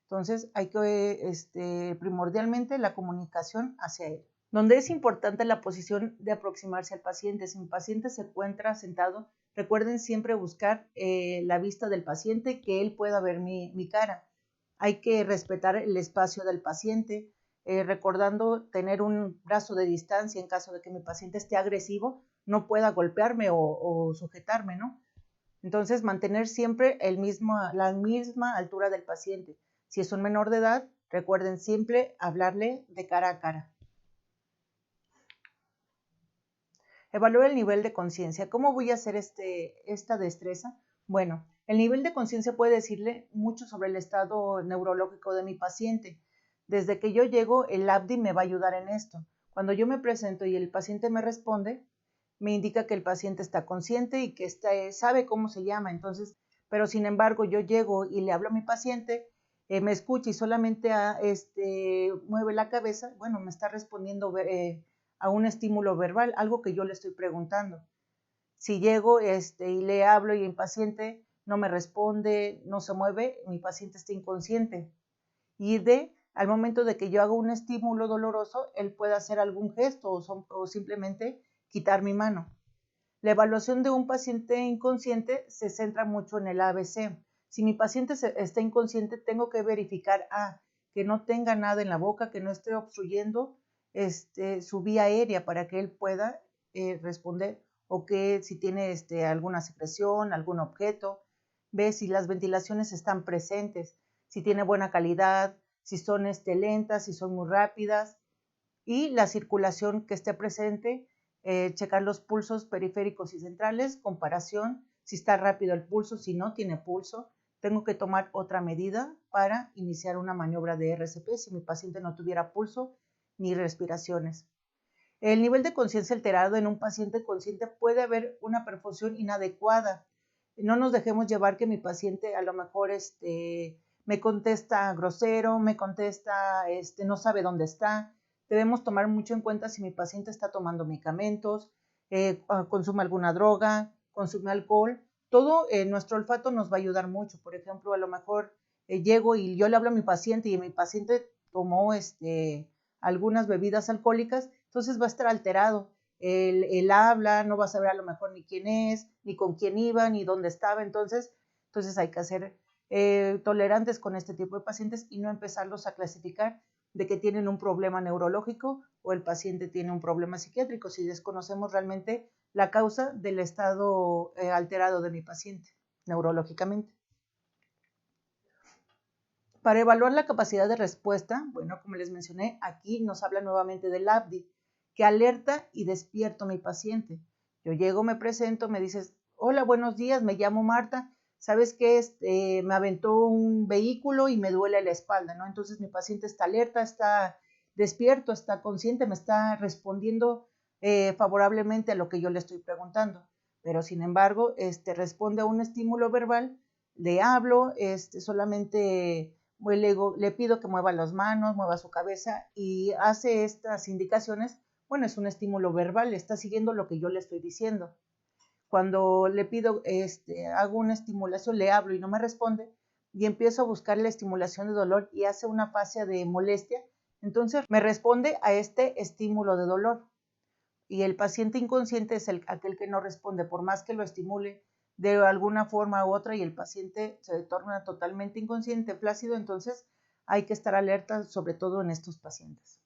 Speaker 3: Entonces hay que, primordialmente, la comunicación hacia él. Donde es importante la posición de aproximarse al paciente. Si mi paciente se encuentra sentado, recuerden siempre buscar la vista del paciente, que él pueda ver mi cara. Hay que respetar el espacio del paciente, recordando tener un brazo de distancia en caso de que mi paciente esté agresivo, no pueda golpearme o sujetarme, ¿no? Entonces, mantener siempre la misma altura del paciente. Si es un menor de edad, recuerden siempre hablarle de cara a cara. Evaluar el nivel de conciencia. ¿Cómo voy a hacer esta destreza? Bueno, el nivel de conciencia puede decirle mucho sobre el estado neurológico de mi paciente. Desde que yo llego, el ABDI me va a ayudar en esto. Cuando yo me presento y el paciente me responde, me indica que el paciente está consciente y que sabe cómo se llama. Entonces, pero sin embargo, yo llego y le hablo a mi paciente, me escucha y solamente mueve la cabeza, bueno, me está respondiendo a un estímulo verbal, algo que yo le estoy preguntando. Si llego y le hablo y el paciente no me responde, no se mueve, mi paciente está inconsciente. Y al momento de que yo hago un estímulo doloroso, él puede hacer algún gesto o simplemente quitar mi mano. La evaluación de un paciente inconsciente se centra mucho en el ABC. Si mi paciente está inconsciente, tengo que verificar que no tenga nada en la boca, que no esté obstruyendo su vía aérea para que él pueda responder, o que si tiene alguna secreción, algún objeto, ve si las ventilaciones están presentes, si tiene buena calidad, si son lentas, si son muy rápidas, y la circulación que esté presente, checar los pulsos periféricos y centrales, comparación, si está rápido el pulso, si no tiene pulso. Tengo que tomar otra medida para iniciar una maniobra de RCP si mi paciente no tuviera pulso ni respiraciones. El nivel de conciencia alterado en un paciente consciente puede haber una perfusión inadecuada. No nos dejemos llevar que mi paciente a lo mejor me contesta grosero, me contesta no sabe dónde está. Debemos tomar mucho en cuenta si mi paciente está tomando medicamentos, consume alguna droga, consume alcohol. Todo nuestro olfato nos va a ayudar mucho. Por ejemplo, a lo mejor llego y yo le hablo a mi paciente y mi paciente tomó algunas bebidas alcohólicas, entonces va a estar alterado. Él habla, no va a saber a lo mejor ni quién es, ni con quién iba, ni dónde estaba. Entonces hay que ser tolerantes con este tipo de pacientes y no empezarlos a clasificar de que tienen un problema neurológico o el paciente tiene un problema psiquiátrico si desconocemos realmente la causa del estado alterado de mi paciente neurológicamente. Para evaluar la capacidad de respuesta, bueno, como les mencioné, aquí nos habla nuevamente del ABDI, que alerta y despierto a mi paciente. Yo llego, me presento, me dices, hola, buenos días, me llamo Marta, ¿sabes qué? Me aventó un vehículo y me duele la espalda, ¿no? Entonces mi paciente está alerta, está despierto, está consciente, me está respondiendo favorablemente a lo que yo le estoy preguntando. Pero sin embargo, responde a un estímulo verbal, le hablo, solamente le pido que mueva las manos, mueva su cabeza y hace estas indicaciones. Bueno, es un estímulo verbal, está siguiendo lo que yo le estoy diciendo. Cuando le pido, hago una estimulación, le hablo y no me responde, y empiezo a buscar la estimulación de dolor y hace una fascia de molestia, entonces me responde a este estímulo de dolor. Y el paciente inconsciente es aquel que no responde, por más que lo estimule de alguna forma u otra, y el paciente se torna totalmente inconsciente, flácido. Entonces hay que estar alerta, sobre todo en estos pacientes.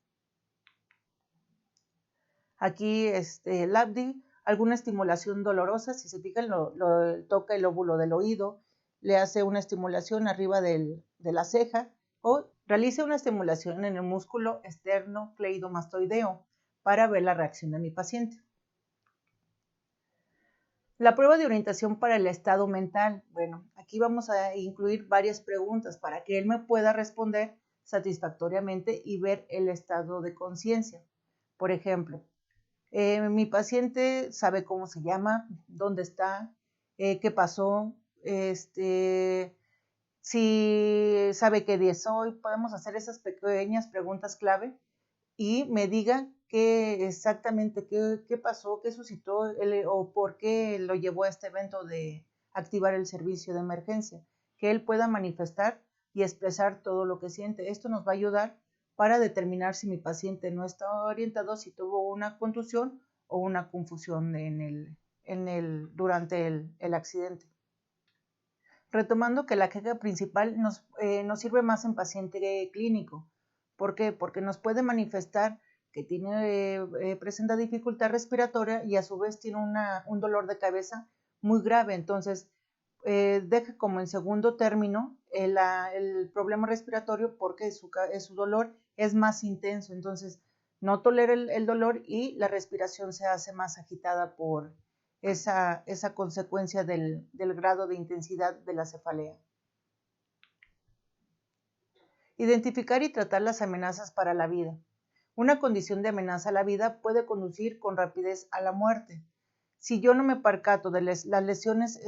Speaker 3: Aquí el ABDI, alguna estimulación dolorosa, si se fijan, toca el lóbulo del oído, le hace una estimulación arriba de la ceja o realiza una estimulación en el músculo esternocleidomastoideo para ver la reacción de mi paciente. La prueba de orientación para el estado mental. Bueno, aquí vamos a incluir varias preguntas para que él me pueda responder satisfactoriamente y ver el estado de conciencia. Por ejemplo, mi paciente sabe cómo se llama, dónde está, qué pasó, si sabe qué día es hoy. Podemos hacer esas pequeñas preguntas clave y me diga qué exactamente, qué pasó, qué suscitó o por qué lo llevó a este evento de activar el servicio de emergencia, que él pueda manifestar y expresar todo lo que siente. Esto nos va a ayudar para determinar si mi paciente no está orientado, si tuvo una contusión o una confusión durante el accidente. Retomando que la queja principal nos sirve más en paciente clínico. ¿Por qué? Porque nos puede manifestar que presenta dificultad respiratoria y a su vez tiene un dolor de cabeza muy grave. Entonces, deja como en segundo término el problema respiratorio porque su dolor es más intenso. Entonces, no tolera el dolor y la respiración se hace más agitada por esa consecuencia del grado de intensidad de la cefalea. Identificar y tratar las amenazas para la vida. Una condición de amenaza a la vida puede conducir con rapidez a la muerte. Si yo no me percato de las lesiones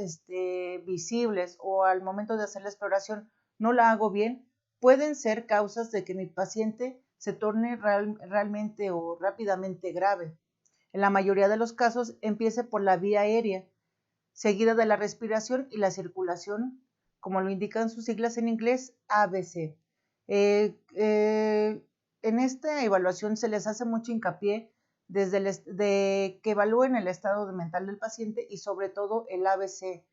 Speaker 3: visibles o al momento de hacer la exploración no la hago bien, pueden ser causas de que mi paciente se torne realmente o rápidamente grave. En la mayoría de los casos empiece por la vía aérea, seguida de la respiración y la circulación, como lo indican sus siglas en inglés, ABC. En esta evaluación se les hace mucho hincapié de que evalúen el estado mental del paciente y sobre todo el ABC,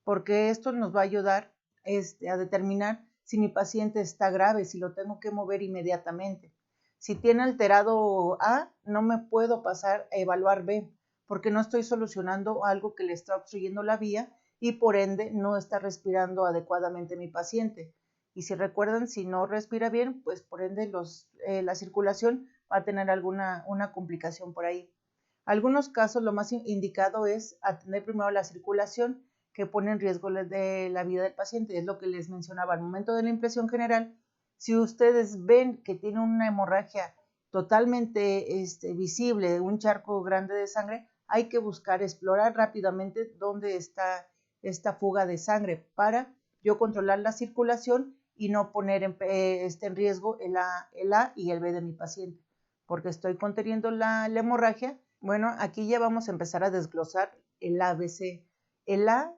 Speaker 3: porque esto nos va a ayudar a determinar si mi paciente está grave, si lo tengo que mover inmediatamente. Si tiene alterado A, no me puedo pasar a evaluar B, porque no estoy solucionando algo que le está obstruyendo la vía y por ende no está respirando adecuadamente mi paciente. Y si recuerdan, si no respira bien, pues por ende la circulación va a tener una complicación por ahí. Algunos casos lo más indicado es atender primero la circulación, que pone en riesgo de la vida del paciente. Es lo que les mencionaba al momento de la impresión general. Si ustedes ven que tiene una hemorragia totalmente visible, un charco grande de sangre, hay que explorar rápidamente dónde está esta fuga de sangre para yo controlar la circulación y no poner en riesgo el A y el B de mi paciente, porque estoy conteniendo la hemorragia. Bueno, aquí ya vamos a empezar a desglosar el ABC. El A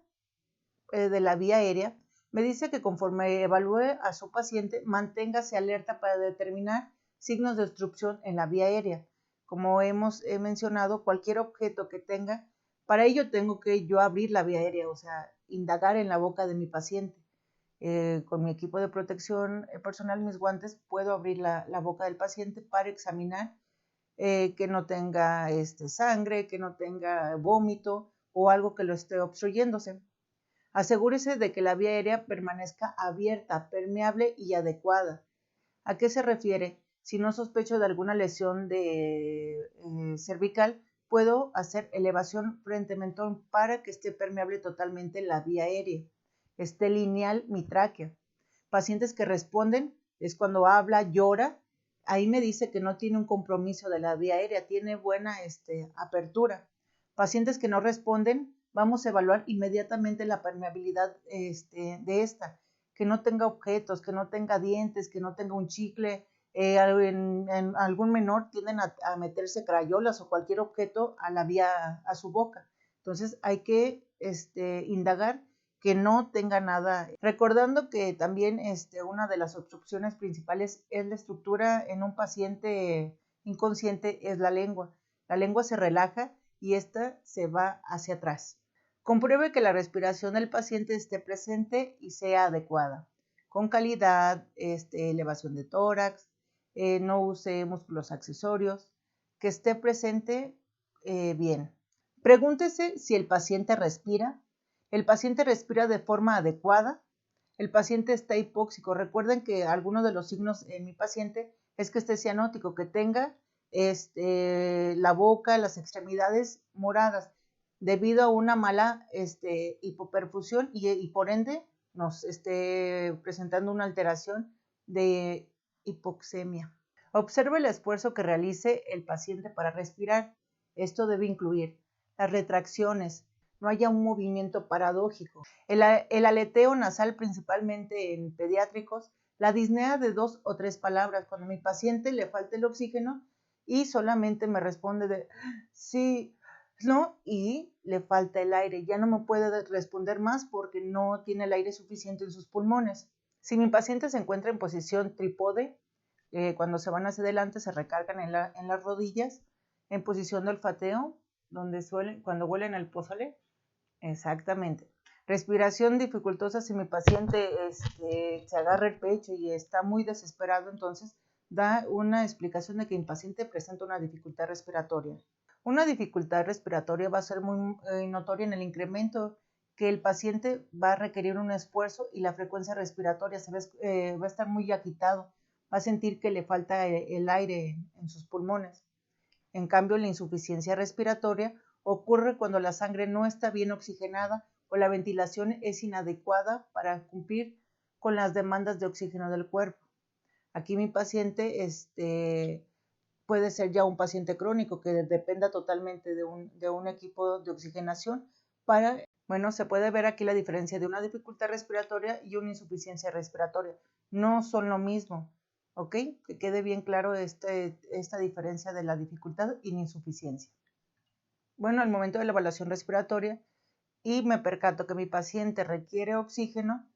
Speaker 3: de la vía aérea me dice que conforme evalúe a su paciente, manténgase alerta para determinar signos de obstrucción en la vía aérea. Como he mencionado, cualquier objeto que tenga, para ello tengo que yo abrir la vía aérea, o sea, indagar en la boca de mi paciente. Con mi equipo de protección personal, mis guantes, puedo abrir la boca del paciente para examinar que no tenga sangre, que no tenga vómito o algo que lo esté obstruyéndose. Asegúrese de que la vía aérea permanezca abierta, permeable y adecuada. ¿A qué se refiere? Si no sospecho de alguna lesión cervical, puedo hacer elevación frente mentón para que esté permeable totalmente la vía aérea, esté lineal mi tráquea. Pacientes que responden es cuando habla, llora, ahí me dice que no tiene un compromiso de la vía aérea, tiene buena apertura. Pacientes que no responden, vamos a evaluar inmediatamente la permeabilidad de esta, que no tenga objetos, que no tenga dientes, que no tenga un chicle. En algún menor tienden a meterse crayolas o cualquier objeto a su boca. Entonces hay que indagar que no tenga nada. Recordando que también una de las obstrucciones principales es la estructura en un paciente inconsciente, es la lengua. La lengua se relaja y esta se va hacia atrás. Compruebe que la respiración del paciente esté presente y sea adecuada, con calidad, elevación de tórax, no use músculos accesorios, que esté presente bien. Pregúntese si el paciente respira. ¿El paciente respira de forma adecuada? ¿El paciente está hipóxico? Recuerden que algunos de los signos en mi paciente es que esté cianótico, que tenga la boca, las extremidades moradas, debido a una mala hipoperfusión y por ende nos esté presentando una alteración de hipoxemia. Observe el esfuerzo que realice el paciente para respirar. Esto debe incluir las retracciones, no haya un movimiento paradójico, el aleteo nasal principalmente en pediátricos, la disnea de 2 o 3 palabras. Cuando a mi paciente le falta el oxígeno, y solamente me responde de sí, no, y le falta el aire. Ya no me puede responder más porque no tiene el aire suficiente en sus pulmones. Si mi paciente se encuentra en posición trípode, cuando se van hacia adelante se recargan en las rodillas, en posición de olfateo, cuando huelen el pozole, exactamente. Respiración dificultosa, si mi paciente se agarra el pecho y está muy desesperado, entonces da una explicación de que mi paciente presenta una dificultad respiratoria. Una dificultad respiratoria va a ser muy notoria en el incremento que el paciente va a requerir un esfuerzo y la frecuencia respiratoria va a estar muy agitado, va a sentir que le falta el aire en sus pulmones. En cambio, la insuficiencia respiratoria ocurre cuando la sangre no está bien oxigenada o la ventilación es inadecuada para cumplir con las demandas de oxígeno del cuerpo. Aquí mi paciente puede ser ya un paciente crónico que dependa totalmente de un equipo de oxigenación se puede ver aquí la diferencia de una dificultad respiratoria y una insuficiencia respiratoria. No son lo mismo, ¿ok? Que quede bien claro esta diferencia de la dificultad y la insuficiencia. Bueno, al momento de la evaluación respiratoria y me percato que mi paciente requiere oxígeno,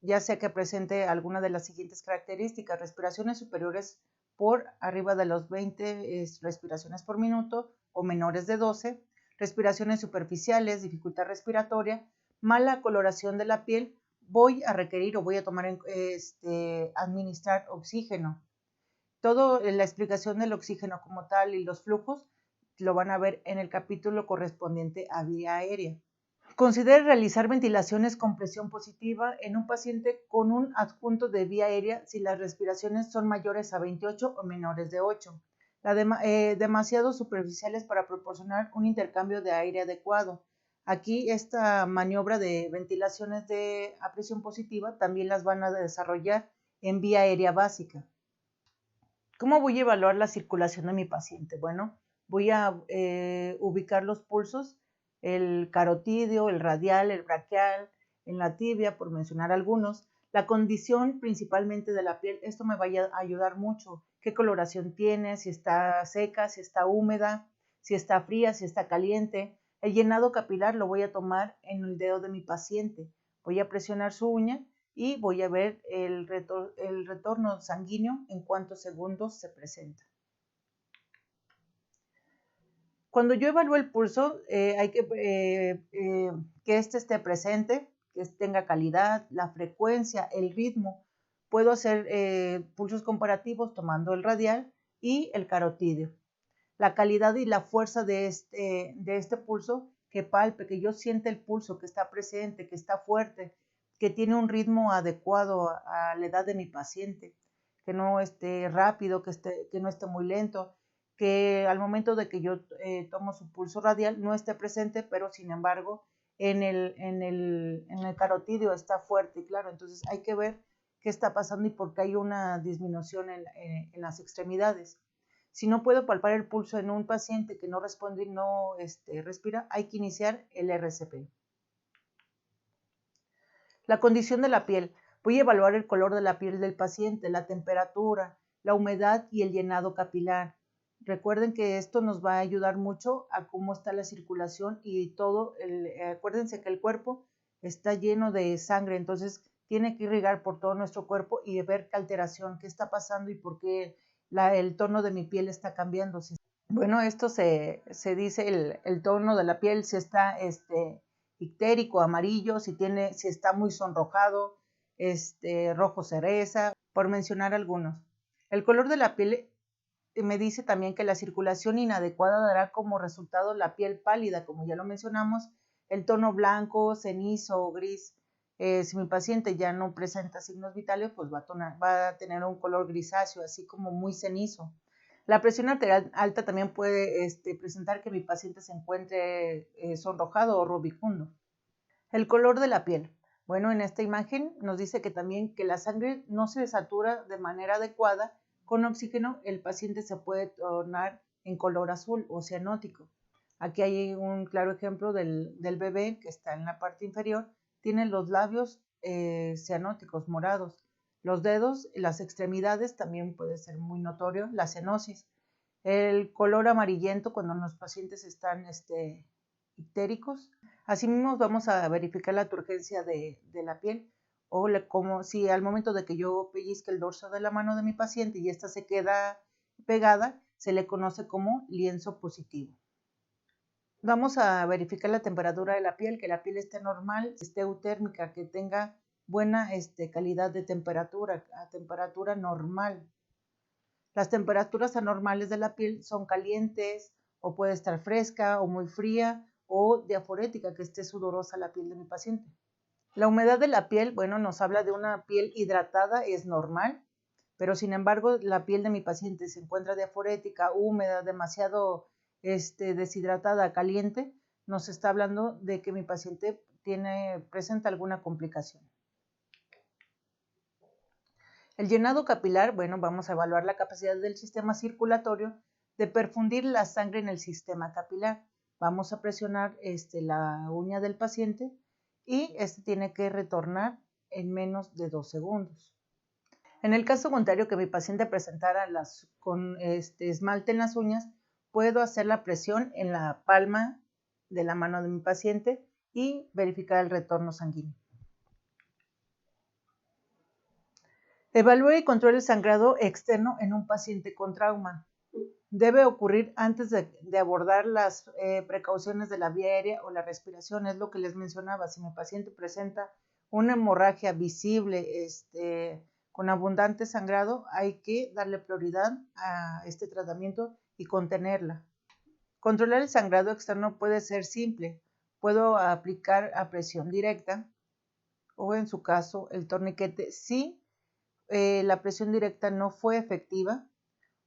Speaker 3: ya sea que presente alguna de las siguientes características: respiraciones superiores por arriba de los 20 respiraciones por minuto o menores de 12, respiraciones superficiales, dificultad respiratoria, mala coloración de la piel, voy a requerir o voy a tomar administrar oxígeno. Todo la explicación del oxígeno como tal y los flujos lo van a ver en el capítulo correspondiente a vía aérea. Considere realizar ventilaciones con presión positiva en un paciente con un adjunto de vía aérea si las respiraciones son mayores a 28 o menores de 8. Demasiado superficiales para proporcionar un intercambio de aire adecuado. Aquí esta maniobra de ventilaciones a presión positiva también las van a desarrollar en vía aérea básica. ¿Cómo voy a evaluar la circulación de mi paciente? Bueno, voy a ubicar los pulsos, el carotídeo, el radial, el braquial, en la tibia, por mencionar algunos. La condición principalmente de la piel, esto me va a ayudar mucho. ¿Qué coloración tiene? Si está seca, si está húmeda, si está fría, si está caliente. El llenado capilar lo voy a tomar en el dedo de mi paciente. Voy a presionar su uña y voy a ver el retorno sanguíneo en cuántos segundos se presenta. Cuando yo evalúo el pulso, hay que este esté presente, que tenga calidad, la frecuencia, el ritmo. Puedo hacer pulsos comparativos tomando el radial y el carotídeo. La calidad y la fuerza de este pulso, que palpe, que yo siente el pulso, que está presente, que está fuerte, que tiene un ritmo adecuado a la edad de mi paciente, que no esté rápido, que no esté muy lento, que al momento de que yo tomo su pulso radial no esté presente, pero sin embargo en el carotídeo está fuerte, y claro, entonces hay que ver qué está pasando y por qué hay una disminución en las extremidades. Si no puedo palpar el pulso en un paciente que no responde y no respira, hay que iniciar el RCP. La condición de la piel. Voy a evaluar el color de la piel del paciente, la temperatura, la humedad y el llenado capilar. Recuerden que esto nos va a ayudar mucho a cómo está la circulación y todo. Acuérdense que el cuerpo está lleno de sangre, entonces tiene que irrigar por todo nuestro cuerpo y ver qué alteración, qué está pasando y por qué el tono de mi piel está cambiando. Bueno, esto se dice el tono de la piel, si está ictérico, amarillo, si está muy sonrojado, rojo cereza, por mencionar algunos. El color de la piel me dice también que la circulación inadecuada dará como resultado la piel pálida, como ya lo mencionamos, el tono blanco, cenizo o gris. Si mi paciente ya no presenta signos vitales, pues va a tener un color grisáceo, así como muy cenizo. La presión arterial alta también puede presentar que mi paciente se encuentre sonrojado o rubicundo. El color de la piel. Bueno, en esta imagen nos dice que también que la sangre no se satura de manera adecuada con oxígeno, el paciente se puede tornar en color azul o cianótico. Aquí hay un claro ejemplo del bebé que está en la parte inferior, tiene los labios cianóticos, morados. Los dedos y las extremidades también puede ser muy notorio la cianosis. el color amarillento cuando los pacientes están ictéricos. Asimismo, vamos a verificar la turgencia de la piel, o como si al momento de que yo pellizque el dorso de la mano de mi paciente y esta se queda pegada, se le conoce como lienzo positivo. Vamos a verificar la temperatura de la piel, que la piel esté normal, esté eutérmica, que tenga buena calidad de temperatura, a temperatura normal. Las temperaturas anormales de la piel son calientes, o puede estar fresca o muy fría, o diaforética, que esté sudorosa la piel de mi paciente. La humedad de la piel, bueno, nos habla de una piel hidratada, es normal, pero sin embargo la piel de mi paciente se encuentra diaforética, húmeda, demasiado deshidratada, caliente, nos está hablando de que mi paciente presenta alguna complicación. El llenado capilar, bueno, vamos a evaluar la capacidad del sistema circulatorio de perfundir la sangre en el sistema capilar. Vamos a presionar la uña del paciente y tiene que retornar en menos de 2 segundos. En el caso contrario que mi paciente presentara con esmalte en las uñas, puedo hacer la presión en la palma de la mano de mi paciente y verificar el retorno sanguíneo. Evalúe y controle el sangrado externo en un paciente con trauma. Debe ocurrir antes de abordar las precauciones de la vía aérea o la respiración. Es lo que les mencionaba. Si mi paciente presenta una hemorragia visible con abundante sangrado, hay que darle prioridad a este tratamiento y contenerla. Controlar el sangrado externo puede ser simple. Puedo aplicar a presión directa o, en su caso, el torniquete si la presión directa no fue efectiva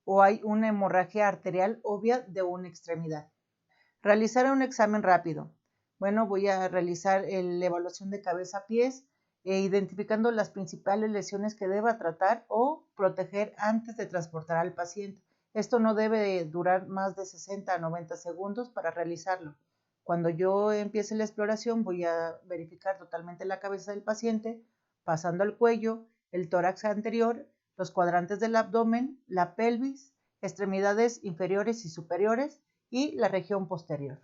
Speaker 3: o hay una hemorragia arterial obvia de una extremidad. Realizar un examen rápido. Bueno, voy a realizar la evaluación de cabeza a pies, identificando las principales lesiones que deba tratar o proteger antes de transportar al paciente. Esto no debe durar más de 60 a 90 segundos para realizarlo. Cuando yo empiece la exploración, voy a verificar totalmente la cabeza del paciente, pasando al cuello, el tórax anterior, los cuadrantes del abdomen, la pelvis, extremidades inferiores y superiores y la región posterior.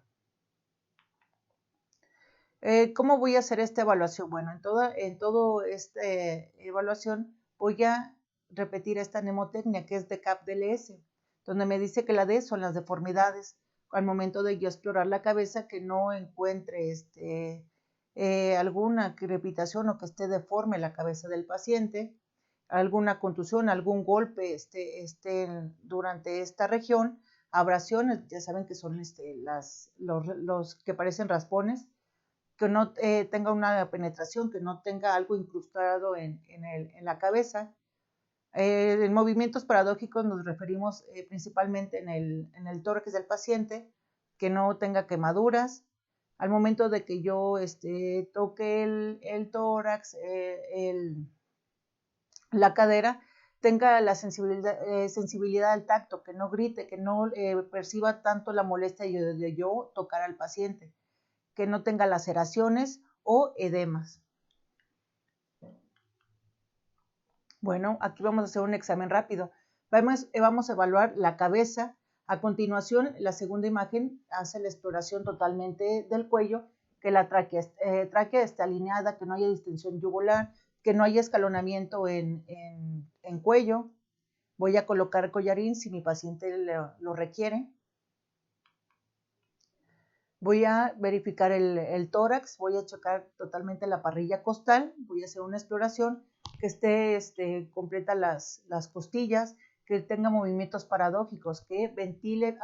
Speaker 3: ¿Cómo voy a hacer esta evaluación? Bueno, en toda esta evaluación voy a repetir esta mnemotecnia que es de CAP-DLS, donde me dice que la D son las deformidades. Al momento de yo explorar la cabeza, que no encuentre alguna crepitación o que esté deforme la cabeza del paciente, alguna contusión, algún golpe durante esta región, abrasiones, ya saben que son los que parecen raspones, que no tenga una penetración, que no tenga algo incrustado en la cabeza. En movimientos paradójicos nos referimos principalmente en el tórax del paciente, que no tenga quemaduras. Al momento de que yo toque el tórax, la cadera, tenga la sensibilidad al tacto, que no grite, que no perciba tanto la molestia de yo tocar al paciente, que no tenga laceraciones o edemas. Bueno, aquí vamos a hacer un examen rápido. Vamos a evaluar la cabeza. A continuación, la segunda imagen hace la exploración totalmente del cuello, que la tráquea esté alineada, que no haya distensión yugular, que no haya escalonamiento en cuello. Voy a colocar collarín si mi paciente lo requiere. Voy a verificar el tórax, voy a checar totalmente la parrilla costal, voy a hacer una exploración que esté completa las costillas, que tenga movimientos paradójicos, que ventile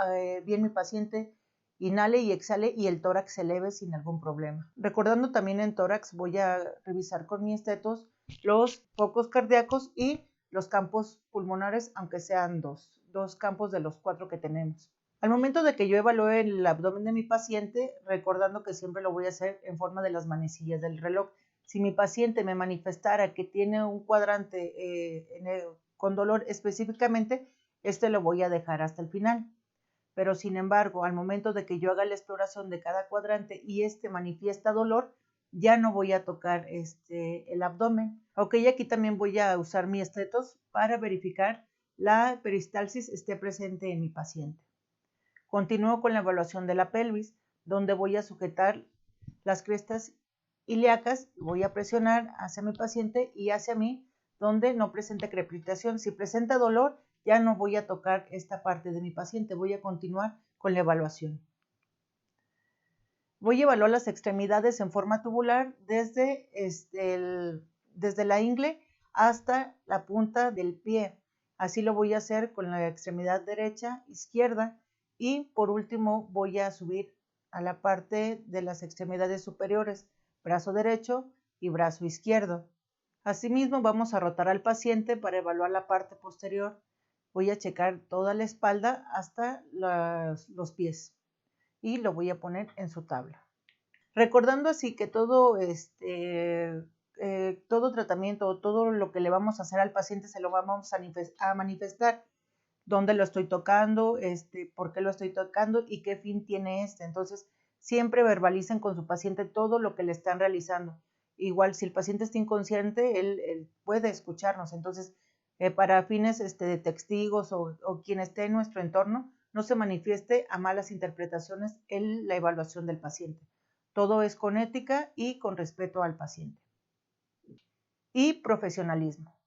Speaker 3: bien mi paciente, inhale y exhale y el tórax se eleve sin algún problema. Recordando también en tórax voy a revisar con mi estetos los focos cardíacos y los campos pulmonares, aunque sean dos campos de los 4 que tenemos. Al momento de que yo evalúe el abdomen de mi paciente, recordando que siempre lo voy a hacer en forma de las manecillas del reloj. Si mi paciente me manifestara que tiene un cuadrante con dolor específicamente, lo voy a dejar hasta el final. Pero sin embargo, al momento de que yo haga la exploración de cada cuadrante y manifiesta dolor, ya no voy a tocar el abdomen. Ok, aquí también voy a usar mi estetos para verificar la peristalsis esté presente en mi paciente. Continúo con la evaluación de la pelvis, donde voy a sujetar las crestas ilíacas, voy a presionar hacia mi paciente y hacia mí, donde no presenta crepitación. Si presenta dolor, ya no voy a tocar esta parte de mi paciente, voy a continuar con la evaluación. Voy a evaluar las extremidades en forma tubular desde la ingle hasta la punta del pie. Así lo voy a hacer con la extremidad derecha, izquierda, y por último voy a subir a la parte de las extremidades superiores, brazo derecho y brazo izquierdo. Asimismo, vamos a rotar al paciente para evaluar la parte posterior. Voy a checar toda la espalda hasta los pies y lo voy a poner en su tabla. Recordando así que todo tratamiento, todo lo que le vamos a hacer al paciente se lo vamos a manifestar. Dónde lo estoy tocando, por qué lo estoy tocando y qué fin tiene este. Entonces, siempre verbalicen con su paciente todo lo que le están realizando. Igual, si el paciente está inconsciente, él puede escucharnos. Entonces, para fines de testigos o quien esté en nuestro entorno, no se manifieste a malas interpretaciones en la evaluación del paciente. Todo es con ética y con respeto al paciente. Y profesionalismo.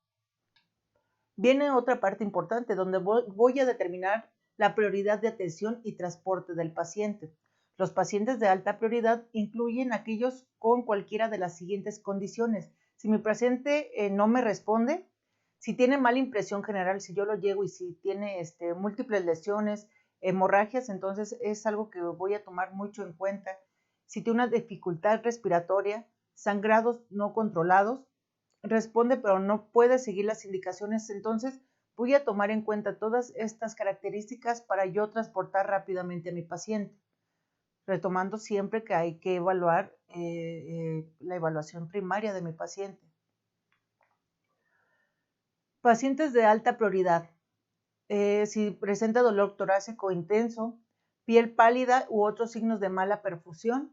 Speaker 3: Viene otra parte importante donde voy a determinar la prioridad de atención y transporte del paciente. Los pacientes de alta prioridad incluyen aquellos con cualquiera de las siguientes condiciones. Si mi paciente no me responde, si tiene mala impresión general, si yo lo llego y si tiene múltiples lesiones, hemorragias, entonces es algo que voy a tomar mucho en cuenta. Si tiene una dificultad respiratoria, sangrados no controlados, responde pero no puede seguir las indicaciones, entonces voy a tomar en cuenta todas estas características para yo transportar rápidamente a mi paciente, retomando siempre que hay que evaluar la evaluación primaria de mi paciente. Pacientes de alta prioridad. Si presenta dolor torácico intenso, piel pálida u otros signos de mala perfusión,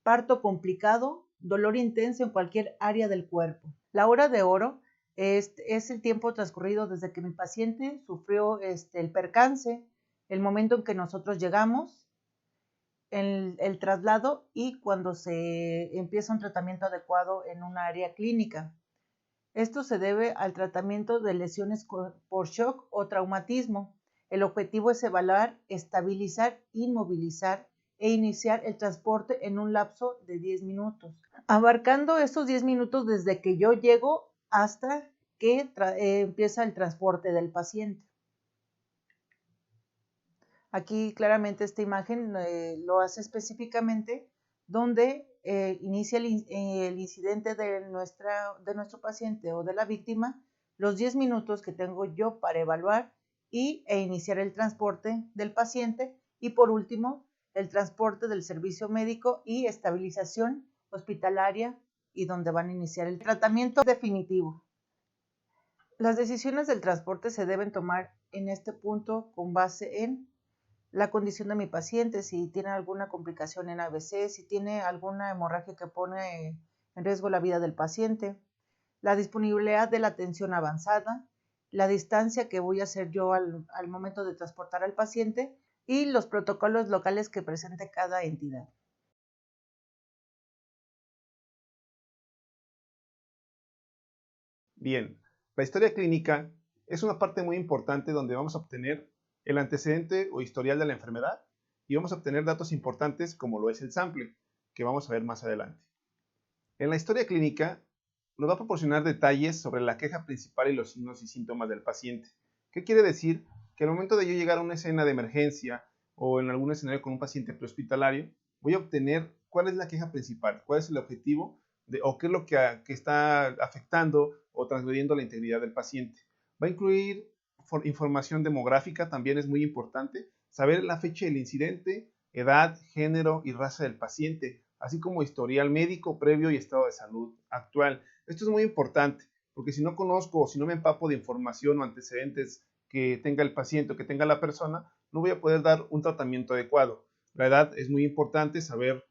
Speaker 3: parto complicado, dolor intenso en cualquier área del cuerpo. La hora de oro es el tiempo transcurrido desde que mi paciente sufrió el percance, el momento en que nosotros llegamos, el traslado y cuando se empieza un tratamiento adecuado en un área clínica. Esto se debe al tratamiento de lesiones por shock o traumatismo. El objetivo es evaluar, estabilizar, inmovilizar e iniciar el transporte en un lapso de 10 minutos, abarcando estos 10 minutos desde que yo llego hasta que empieza el transporte del paciente. Aquí claramente esta imagen lo hace específicamente donde inicia el incidente de nuestro paciente o de la víctima, los 10 minutos que tengo yo para evaluar e iniciar el transporte del paciente y por último el transporte del servicio médico y estabilización hospitalaria y donde van a iniciar el tratamiento definitivo. Las decisiones del transporte se deben tomar en este punto con base en la condición de mi paciente, si tiene alguna complicación en ABC, si tiene alguna hemorragia que pone en riesgo la vida del paciente, la disponibilidad de la atención avanzada, la distancia que voy a hacer yo al momento de transportar al paciente y los protocolos locales que presente cada entidad.
Speaker 4: Bien, la historia clínica es una parte muy importante donde vamos a obtener el antecedente o historial de la enfermedad y vamos a obtener datos importantes como lo es el sample, que vamos a ver más adelante. En la historia clínica nos va a proporcionar detalles sobre la queja principal y los signos y síntomas del paciente. ¿Qué quiere decir? Que al momento de yo llegar a una escena de emergencia o en algún escenario con un paciente prehospitalario, voy a obtener cuál es la queja principal, cuál es el objetivo o qué es lo que está afectando o transgrediendo la integridad del paciente. Va a incluir información demográfica, también es muy importante, saber la fecha del incidente, edad, género y raza del paciente, así como historial médico previo y estado de salud actual. Esto es muy importante, porque si no conozco o si no me empapo de información o antecedentes que tenga el paciente o que tenga la persona, no voy a poder dar un tratamiento adecuado. La edad es muy importante, saber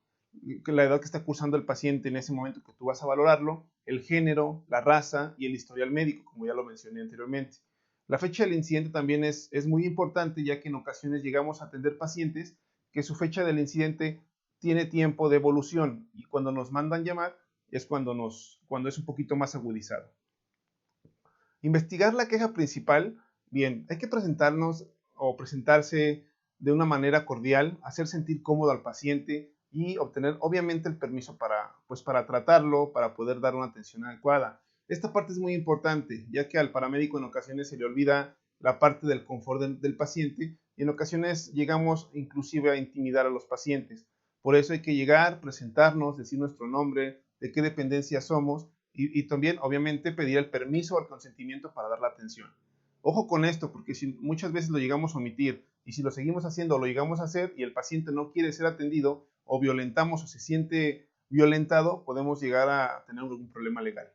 Speaker 4: la edad que está cursando el paciente en ese momento que tú vas a valorarlo, el género, la raza y el historial médico, como ya lo mencioné anteriormente. La fecha del incidente también es muy importante, ya que en ocasiones llegamos a atender pacientes que su fecha del incidente tiene tiempo de evolución y cuando nos mandan llamar es cuando es un poquito más agudizado. Investigar la queja principal. Bien, hay que presentarnos o presentarse de una manera cordial, hacer sentir cómodo al paciente y obtener obviamente el permiso para tratarlo, para poder dar una atención adecuada. Esta parte es muy importante, ya que al paramédico en ocasiones se le olvida la parte del confort del paciente y en ocasiones llegamos inclusive a intimidar a los pacientes. Por eso hay que llegar, presentarnos, decir nuestro nombre, de qué dependencia somos y también obviamente pedir el permiso o el consentimiento para dar la atención. Ojo con esto, porque si muchas veces lo llegamos a omitir y si lo seguimos haciendo o lo llegamos a hacer y el paciente no quiere ser atendido o violentamos o se siente violentado, podemos llegar a tener algún problema legal.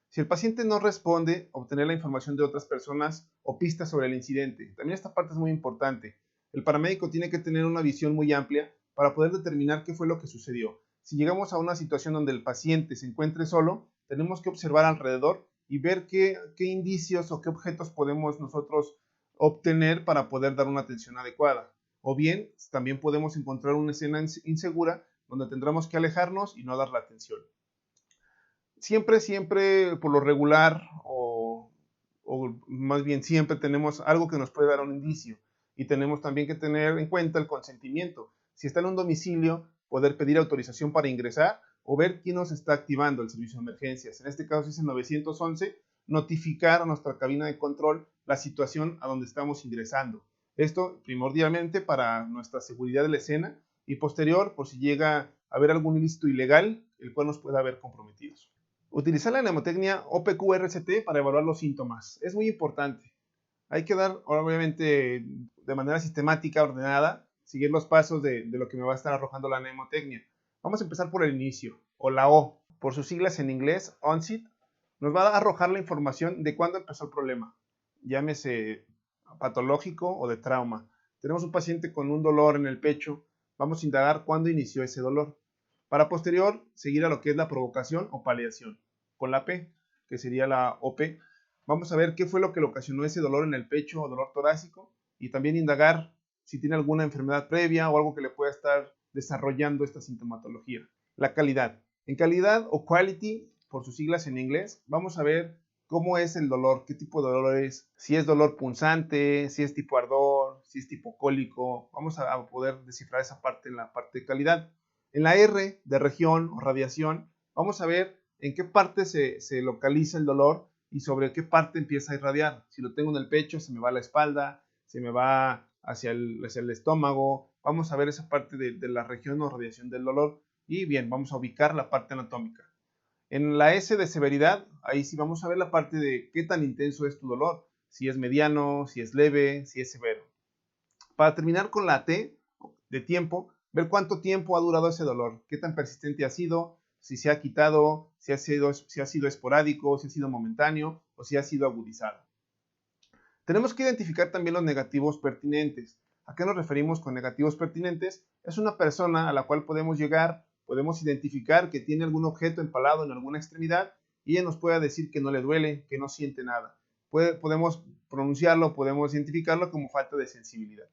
Speaker 4: Si el paciente no responde, obtener la información de otras personas o pistas sobre el incidente. También esta parte es muy importante. El paramédico tiene que tener una visión muy amplia para poder determinar qué fue lo que sucedió. Si llegamos a una situación donde el paciente se encuentre solo, tenemos que observar alrededor y ver qué indicios o qué objetos podemos nosotros obtener para poder dar una atención adecuada. O bien, también podemos encontrar una escena insegura donde tendremos que alejarnos y no dar la atención. Siempre, por lo regular, o más bien siempre tenemos algo que nos puede dar un indicio y tenemos también que tener en cuenta el consentimiento. Si está en un domicilio, poder pedir autorización para ingresar o ver quién nos está activando el servicio de emergencias. En este caso es el 911, notificar a nuestra cabina de control la situación a donde estamos ingresando. Esto primordialmente para nuestra seguridad de la escena y posterior por si llega a haber algún ilícito ilegal, el cual nos pueda haber comprometidos. Utilizar la mnemotecnia OPQ-RCT para evaluar los síntomas. Es muy importante. Hay que dar, obviamente, de manera sistemática, ordenada, seguir los pasos de lo que me va a estar arrojando la mnemotecnia. Vamos a empezar por el inicio, o la O, por sus siglas en inglés, onset. Nos va a arrojar la información de cuándo empezó el problema, llámese patológico o de trauma. Tenemos un paciente con un dolor en el pecho, vamos a indagar cuándo inició ese dolor. Para posterior, seguir a lo que es la provocación o paliación. Con la P, que sería la OP, vamos a ver qué fue lo que le ocasionó ese dolor en el pecho o dolor torácico y también indagar si tiene alguna enfermedad previa o algo que le pueda estar desarrollando esta sintomatología. La calidad. En calidad o quality, por sus siglas en inglés, vamos a ver cómo es el dolor, qué tipo de dolor es, si es dolor punzante, si es tipo ardor, si es tipo cólico. Vamos a poder descifrar esa parte en la parte de calidad. En la R de región o radiación, vamos a ver en qué parte se localiza el dolor y sobre qué parte empieza a irradiar. Si lo tengo en el pecho, se me va a la espalda, se me va hacia el estómago. Vamos a ver esa parte de la región o radiación del dolor y bien, vamos a ubicar la parte anatómica. En la S de severidad, ahí sí vamos a ver la parte de qué tan intenso es tu dolor, si es mediano, si es leve, si es severo. Para terminar con la T de tiempo, ver cuánto tiempo ha durado ese dolor, qué tan persistente ha sido, si se ha quitado, si ha sido esporádico, si ha sido momentáneo o si ha sido agudizado. Tenemos que identificar también los negativos pertinentes. ¿A qué nos referimos con negativos pertinentes? Es una persona a la cual podemos llegar, podemos identificar que tiene algún objeto empalado en alguna extremidad y ella nos pueda decir que no le duele, que no siente nada. Podemos pronunciarlo, podemos identificarlo como falta de sensibilidad.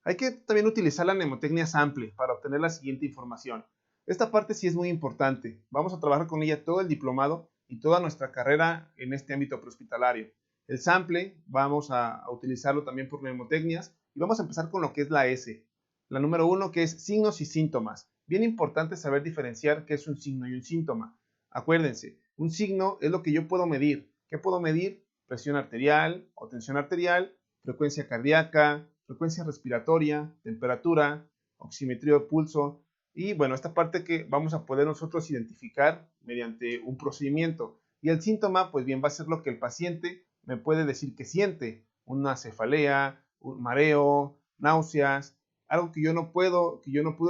Speaker 4: Hay que también utilizar la mnemotecnia sample para obtener la siguiente información. Esta parte sí es muy importante. Vamos a trabajar con ella todo el diplomado y toda nuestra carrera en este ámbito prehospitalario. El sample vamos a utilizarlo también por mnemotecnias y vamos a empezar con lo que es la S. La número 1 que es signos y síntomas. Bien importante saber diferenciar qué es un signo y un síntoma. Acuérdense, un signo es lo que yo puedo medir. ¿Qué puedo medir? Presión arterial o tensión arterial, frecuencia cardíaca, frecuencia respiratoria, temperatura, oximetría de pulso y bueno, esta parte que vamos a poder nosotros identificar mediante un procedimiento. Y el síntoma, pues bien, va a ser lo que el paciente me puede decir que siente, una cefalea, un mareo, náuseas, algo que yo no puedo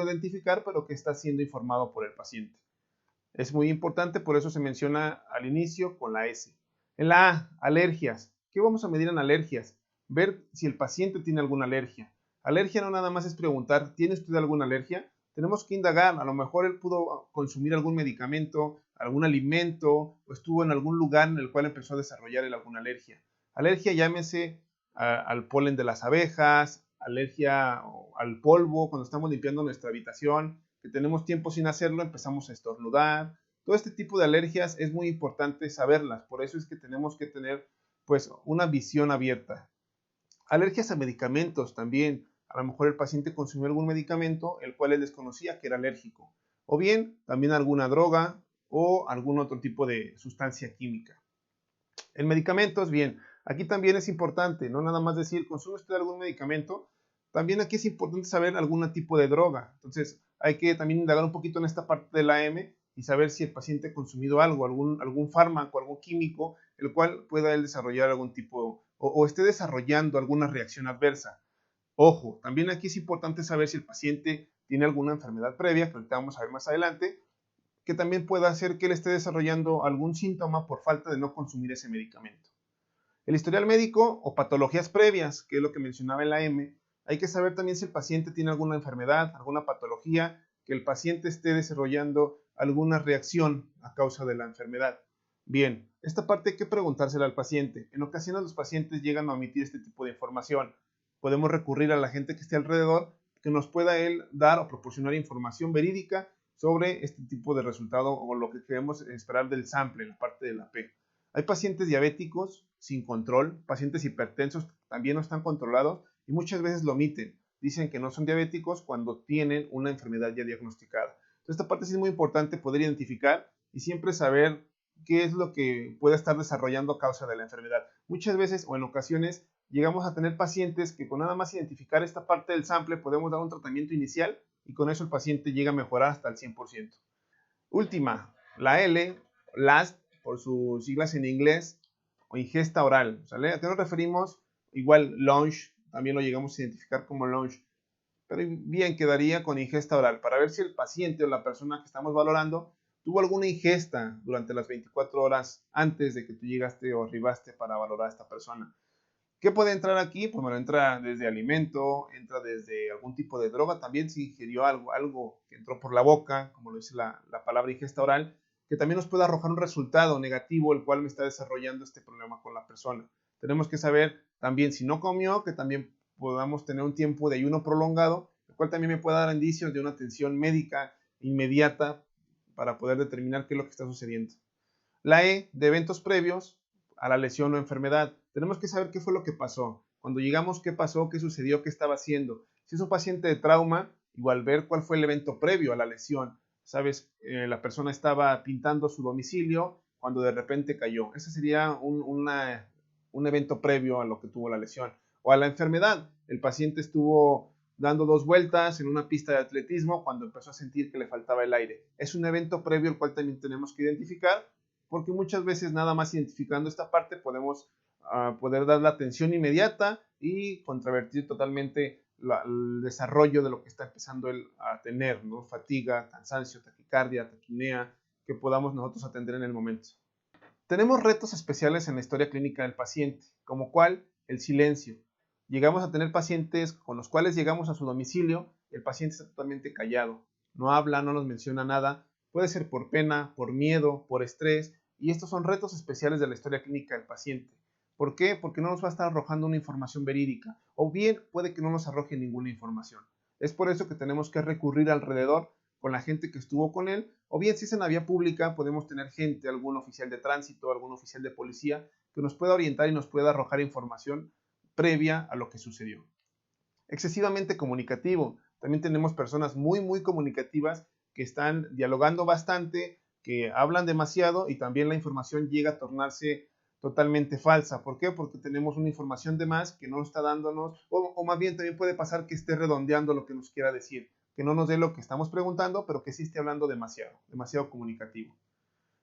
Speaker 4: identificar, pero que está siendo informado por el paciente. Es muy importante, por eso se menciona al inicio con la S. En la A, alergias. ¿Qué vamos a medir en alergias? Ver si el paciente tiene alguna alergia. Alergia no nada más es preguntar, ¿tiene usted alguna alergia? Tenemos que indagar, a lo mejor él pudo consumir algún medicamento, algún alimento, o estuvo en algún lugar en el cual empezó a desarrollar alguna alergia. Alergia llámese al polen de las abejas, alergia al polvo, cuando estamos limpiando nuestra habitación, que tenemos tiempo sin hacerlo, empezamos a estornudar. Todo este tipo de alergias es muy importante saberlas, por eso es que tenemos que tener pues una visión abierta. Alergias a medicamentos también. A lo mejor el paciente consumió algún medicamento el cual él desconocía que era alérgico. O bien también alguna droga o algún otro tipo de sustancia química. En medicamentos, bien, aquí también es importante, no nada más decir, ¿consume usted algún medicamento? También aquí es importante saber algún tipo de droga. Entonces, hay que también indagar un poquito en esta parte de la M y saber si el paciente ha consumido algo, algún fármaco, algún químico, el cual pueda él desarrollar algún tipo o esté desarrollando alguna reacción adversa. Ojo, también aquí es importante saber si el paciente tiene alguna enfermedad previa, que ahorita vamos a ver más adelante, que también pueda hacer que él esté desarrollando algún síntoma por falta de no consumir ese medicamento. El historial médico o patologías previas, que es lo que mencionaba en la M, hay que saber también si el paciente tiene alguna enfermedad, alguna patología, que el paciente esté desarrollando alguna reacción a causa de la enfermedad. Bien, esta parte hay que preguntársela al paciente. En ocasiones los pacientes llegan a omitir este tipo de información. Podemos recurrir a la gente que esté alrededor que nos pueda él dar o proporcionar información verídica sobre este tipo de resultado o lo que queremos esperar del sample, en la parte de la P. Hay pacientes diabéticos sin control, pacientes hipertensos también no están controlados y muchas veces lo omiten. Dicen que no son diabéticos cuando tienen una enfermedad ya diagnosticada. Entonces, esta parte sí es muy importante poder identificar y siempre saber qué es lo que puede estar desarrollando a causa de la enfermedad. Muchas veces o en ocasiones llegamos a tener pacientes que con nada más identificar esta parte del sample podemos dar un tratamiento inicial y con eso el paciente llega a mejorar hasta el 100%. Última, la L, LAST, por sus siglas en inglés, o ingesta oral, ¿sale? ¿A qué nos referimos? Igual lunch, también lo llegamos a identificar como lunch, pero bien quedaría con ingesta oral, para ver si el paciente o la persona que estamos valorando tuvo alguna ingesta durante las 24 horas antes de que tú llegaste o arribaste para valorar a esta persona. ¿Qué puede entrar aquí? Pues bueno, entra desde alimento, entra desde algún tipo de droga, también si ingirió algo que entró por la boca, como lo dice la palabra ingesta oral, que también nos puede arrojar un resultado negativo, el cual me está desarrollando este problema con la persona. Tenemos que saber también si no comió, que también podamos tener un tiempo de ayuno prolongado, el cual también me puede dar indicios de una atención médica inmediata para poder determinar qué es lo que está sucediendo. La E, de eventos previos a la lesión o enfermedad. Tenemos que saber qué fue lo que pasó. Cuando llegamos, qué pasó, qué sucedió, qué estaba haciendo. Si es un paciente de trauma, igual ver cuál fue el evento previo a la lesión. Sabes, la persona estaba pintando su domicilio cuando de repente cayó. Ese sería un evento previo a lo que tuvo la lesión. O a la enfermedad. El paciente estuvo dando 2 vueltas en una pista de atletismo cuando empezó a sentir que le faltaba el aire. Es un evento previo el cual también tenemos que identificar, porque muchas veces nada más identificando esta parte podemos poder dar la atención inmediata y contravertir totalmente el desarrollo de lo que está empezando él a tener, ¿no? Fatiga, cansancio, taquicardia, taquinea, que podamos nosotros atender en el momento. Tenemos retos especiales en la historia clínica del paciente, como cuál, el silencio. Llegamos a tener pacientes con los cuales llegamos a su domicilio, el paciente está totalmente callado, no habla, no nos menciona nada, puede ser por pena, por miedo, por estrés, y estos son retos especiales de la historia clínica del paciente. ¿Por qué? Porque no nos va a estar arrojando una información verídica, o bien puede que no nos arroje ninguna información. Es por eso que tenemos que recurrir alrededor con la gente que estuvo con él, o bien si es en la vía pública podemos tener gente, algún oficial de tránsito, algún oficial de policía, que nos pueda orientar y nos pueda arrojar información previa a lo que sucedió. Excesivamente comunicativo. También tenemos personas muy comunicativas que están dialogando bastante, que hablan demasiado y también la información llega a tornarse totalmente falsa. ¿Por qué? Porque tenemos una información de más que no está dándonos, o más bien también puede pasar que esté redondeando lo que nos quiera decir, que no nos dé lo que estamos preguntando, pero que sí esté hablando demasiado comunicativo.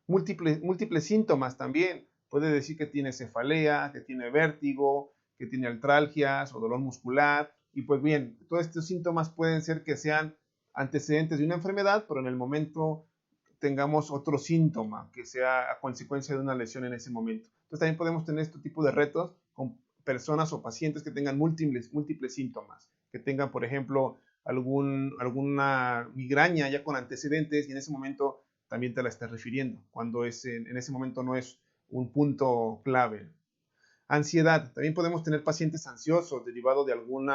Speaker 4: Múltiples síntomas también. Puede decir que tiene cefalea, que tiene vértigo, que tiene artralgias o dolor muscular. Y pues bien, todos estos síntomas pueden ser que sean antecedentes de una enfermedad, pero en el momento tengamos otro síntoma que sea a consecuencia de una lesión en ese momento. Entonces también podemos tener este tipo de retos con personas o pacientes que tengan múltiples síntomas, que tengan, por ejemplo, alguna migraña ya con antecedentes y en ese momento también te la estás refiriendo, cuando en ese momento no es un punto clave. Ansiedad. También podemos tener pacientes ansiosos derivado de algún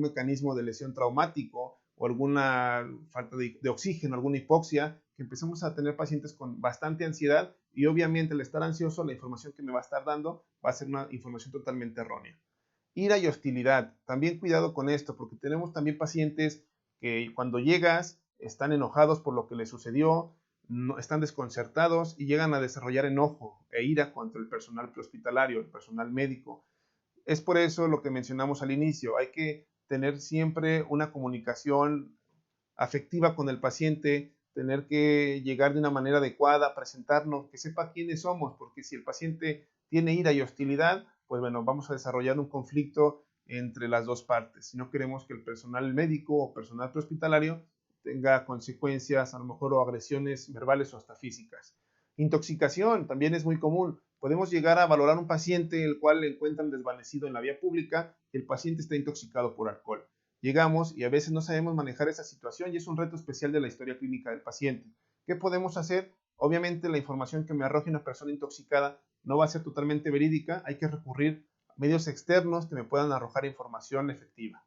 Speaker 4: mecanismo de lesión traumático o alguna falta de oxígeno, alguna hipoxia, que empezamos a tener pacientes con bastante ansiedad y obviamente al estar ansioso la información que me va a estar dando va a ser una información totalmente errónea. Ira y hostilidad. También cuidado con esto porque tenemos también pacientes que cuando llegas están enojados por lo que les sucedió, no, están desconcertados y llegan a desarrollar enojo e ira contra el personal prehospitalario, el personal médico. Es por eso lo que mencionamos al inicio, hay que tener siempre una comunicación afectiva con el paciente, tener que llegar de una manera adecuada, presentarnos, que sepa quiénes somos, porque si el paciente tiene ira y hostilidad, pues bueno, vamos a desarrollar un conflicto entre las dos partes. Si no queremos que el personal médico o personal prehospitalario tenga consecuencias, a lo mejor, o agresiones verbales o hasta físicas. Intoxicación también es muy común. Podemos llegar a valorar un paciente el cual le encuentran desvanecido en la vía pública y el paciente está intoxicado por alcohol. Llegamos y a veces no sabemos manejar esa situación y es un reto especial de la historia clínica del paciente. ¿Qué podemos hacer? Obviamente la información que me arroje una persona intoxicada no va a ser totalmente verídica, hay que recurrir a medios externos que me puedan arrojar información efectiva.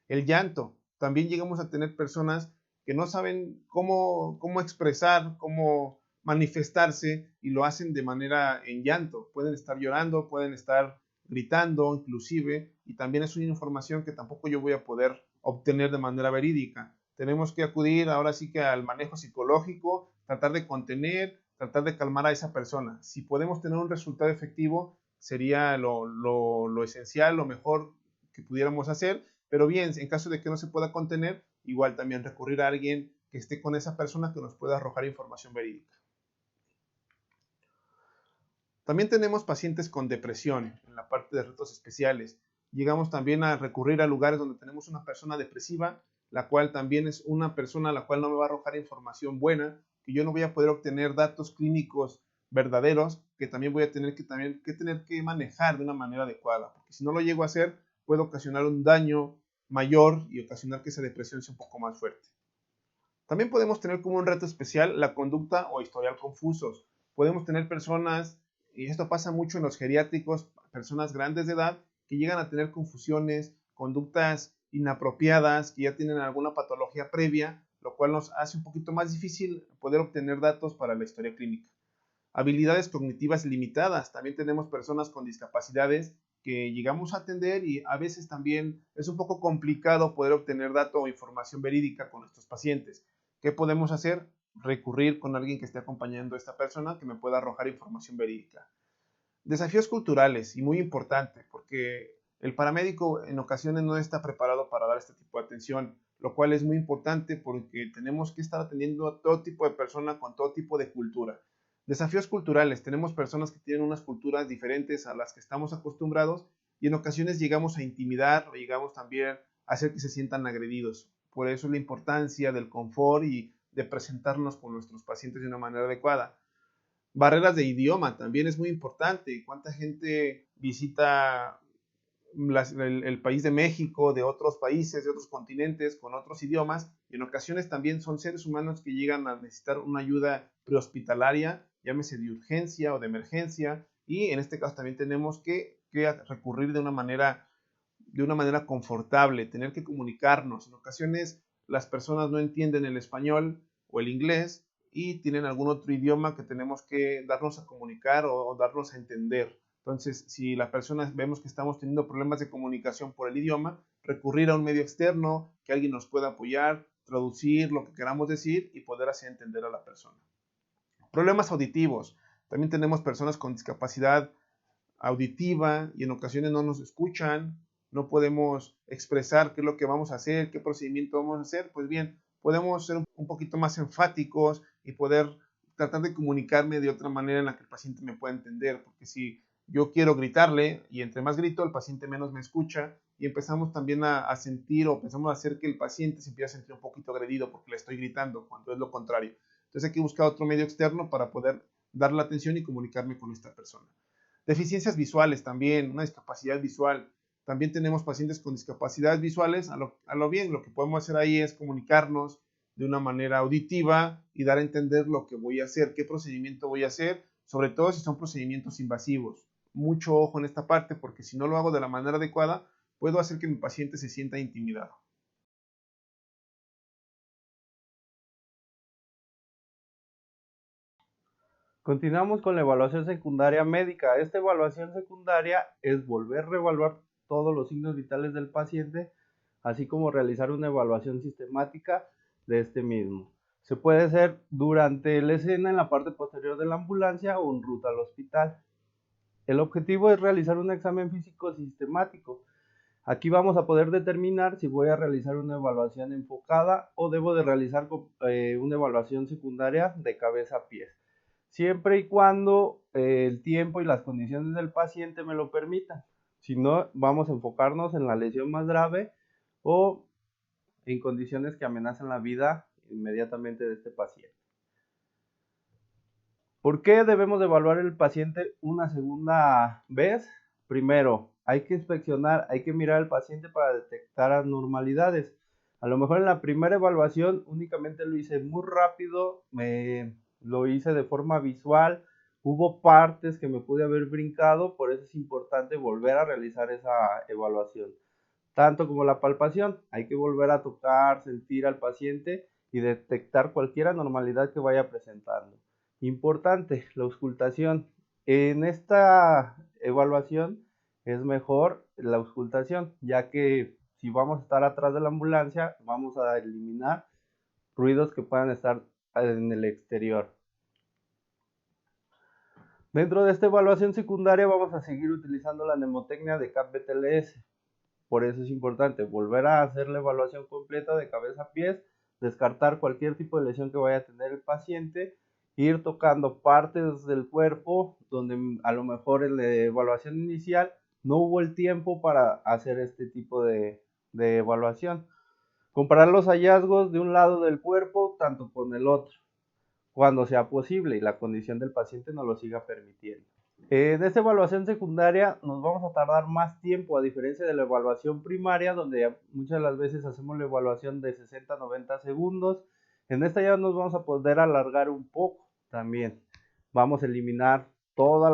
Speaker 4: El llanto. También llegamos a tener personas que no saben cómo expresar, cómo manifestarse y lo hacen de manera en llanto. Pueden estar llorando, pueden estar gritando inclusive y también es una información que tampoco yo voy a poder obtener de manera verídica. Tenemos que acudir ahora sí que al manejo psicológico, tratar de contener, tratar de calmar a esa persona. Si podemos tener un resultado efectivo sería lo esencial, lo mejor que pudiéramos hacer, pero bien, en caso de que no se pueda contener, igual también recurrir a alguien que esté con esa persona que nos pueda arrojar información verídica. También tenemos pacientes con depresión en la parte de retos especiales. Llegamos también a recurrir a lugares donde tenemos una persona depresiva, la cual también es una persona a la cual no me va a arrojar información buena, que yo no voy a poder obtener datos clínicos verdaderos, que también voy a tener que manejar de una manera adecuada, porque si no lo llego a hacer, puedo ocasionar un daño mayor y ocasionar que esa depresión sea un poco más fuerte. También podemos tener como un reto especial la conducta o historial confusos. Podemos tener personas, y esto pasa mucho en los geriátricos, personas grandes de edad que llegan a tener confusiones, conductas inapropiadas, que ya tienen alguna patología previa, lo cual nos hace un poquito más difícil poder obtener datos para la historia clínica. Habilidades cognitivas limitadas. También tenemos personas con discapacidades que llegamos a atender y a veces también es un poco complicado poder obtener datos o información verídica con nuestros pacientes. ¿Qué podemos hacer? Recurrir con alguien que esté acompañando a esta persona que me pueda arrojar información verídica. Desafíos culturales, y muy importante, porque el paramédico en ocasiones no está preparado para dar este tipo de atención, lo cual es muy importante porque tenemos que estar atendiendo a todo tipo de personas con todo tipo de cultura. Desafíos culturales, tenemos personas que tienen unas culturas diferentes a las que estamos acostumbrados y en ocasiones llegamos a intimidar o llegamos también a hacer que se sientan agredidos. Por eso la importancia del confort y de presentarnos con nuestros pacientes de una manera adecuada. Barreras de idioma también es muy importante. ¿Cuánta gente visita el país de México, de otros países, de otros continentes, con otros idiomas? Y en ocasiones también son seres humanos que llegan a necesitar una ayuda prehospitalaria, llámese de urgencia o de emergencia, y en este caso también tenemos que recurrir de una manera confortable, tener que comunicarnos. En ocasiones las personas no entienden el español o el inglés y tienen algún otro idioma que tenemos que darnos a comunicar o darnos a entender. Entonces, si la persona vemos que estamos teniendo problemas de comunicación por el idioma, recurrir a un medio externo, que alguien nos pueda apoyar, traducir lo que queramos decir y poder hacer entender a la persona. Problemas auditivos. También tenemos personas con discapacidad auditiva y en ocasiones no nos escuchan, no podemos expresar qué es lo que vamos a hacer, qué procedimiento vamos a hacer. Pues bien, podemos ser un poquito más enfáticos y poder tratar de comunicarme de otra manera en la que el paciente me pueda entender, porque si yo quiero gritarle y entre más grito el paciente menos me escucha y empezamos también a sentir o empezamos a hacer que el paciente se empiece a sentir un poquito agredido porque le estoy gritando, cuando es lo contrario. Entonces hay que buscar otro medio externo para poder darle la atención y comunicarme con esta persona. Deficiencias visuales también, una discapacidad visual. También tenemos pacientes con discapacidades visuales. A lo bien, lo que podemos hacer ahí es comunicarnos de una manera auditiva y dar a entender lo que voy a hacer, qué procedimiento voy a hacer, sobre todo si son procedimientos invasivos. mucho ojo en esta parte, porque si no lo hago de la manera adecuada, puedo hacer que mi paciente se sienta intimidado.
Speaker 5: Continuamos con la evaluación secundaria médica. Esta evaluación secundaria es volver a reevaluar todos los signos vitales del paciente, así como realizar una evaluación sistemática de este mismo. Se puede hacer durante la escena en la parte posterior de la ambulancia o en ruta al hospital. El objetivo es realizar un examen físico sistemático. Aquí vamos a poder determinar si voy a realizar una evaluación enfocada o debo de realizar una evaluación secundaria de cabeza a pies, siempre y cuando el tiempo y las condiciones del paciente me lo permitan. Si no, vamos a enfocarnos en la lesión más grave o en condiciones que amenazan la vida inmediatamente de este paciente. ¿Por qué debemos evaluar el paciente una segunda vez? Primero, hay que inspeccionar, hay que mirar al paciente para detectar anormalidades. A lo mejor en la primera evaluación únicamente lo hice muy rápido, lo hice de forma visual, hubo partes que me pude haber brincado, por eso es importante volver a realizar esa evaluación. Tanto como la palpación, hay que volver a tocar, sentir al paciente y detectar cualquier anormalidad que vaya presentando. Importante, la auscultación. En esta evaluación es mejor la auscultación, ya que si vamos a estar atrás de la ambulancia, vamos a eliminar ruidos que puedan estar en el exterior. Dentro de esta evaluación secundaria vamos a seguir utilizando la mnemotecnia de CAP-BTLS. Por eso es importante volver a hacer la evaluación completa de cabeza a pies, descartar cualquier tipo de lesión que vaya a tener el paciente, ir tocando partes del cuerpo donde a lo mejor en la evaluación inicial no hubo el tiempo para hacer este tipo de evaluación. Comparar los hallazgos de un lado del cuerpo tanto con el otro, cuando sea posible y la condición del paciente nos lo siga permitiendo. En esta evaluación secundaria nos vamos a tardar más tiempo, a diferencia de la evaluación primaria, donde muchas de las veces hacemos la evaluación de 60 a 90 segundos. En esta ya nos vamos a poder alargar un poco también. Vamos a eliminar toda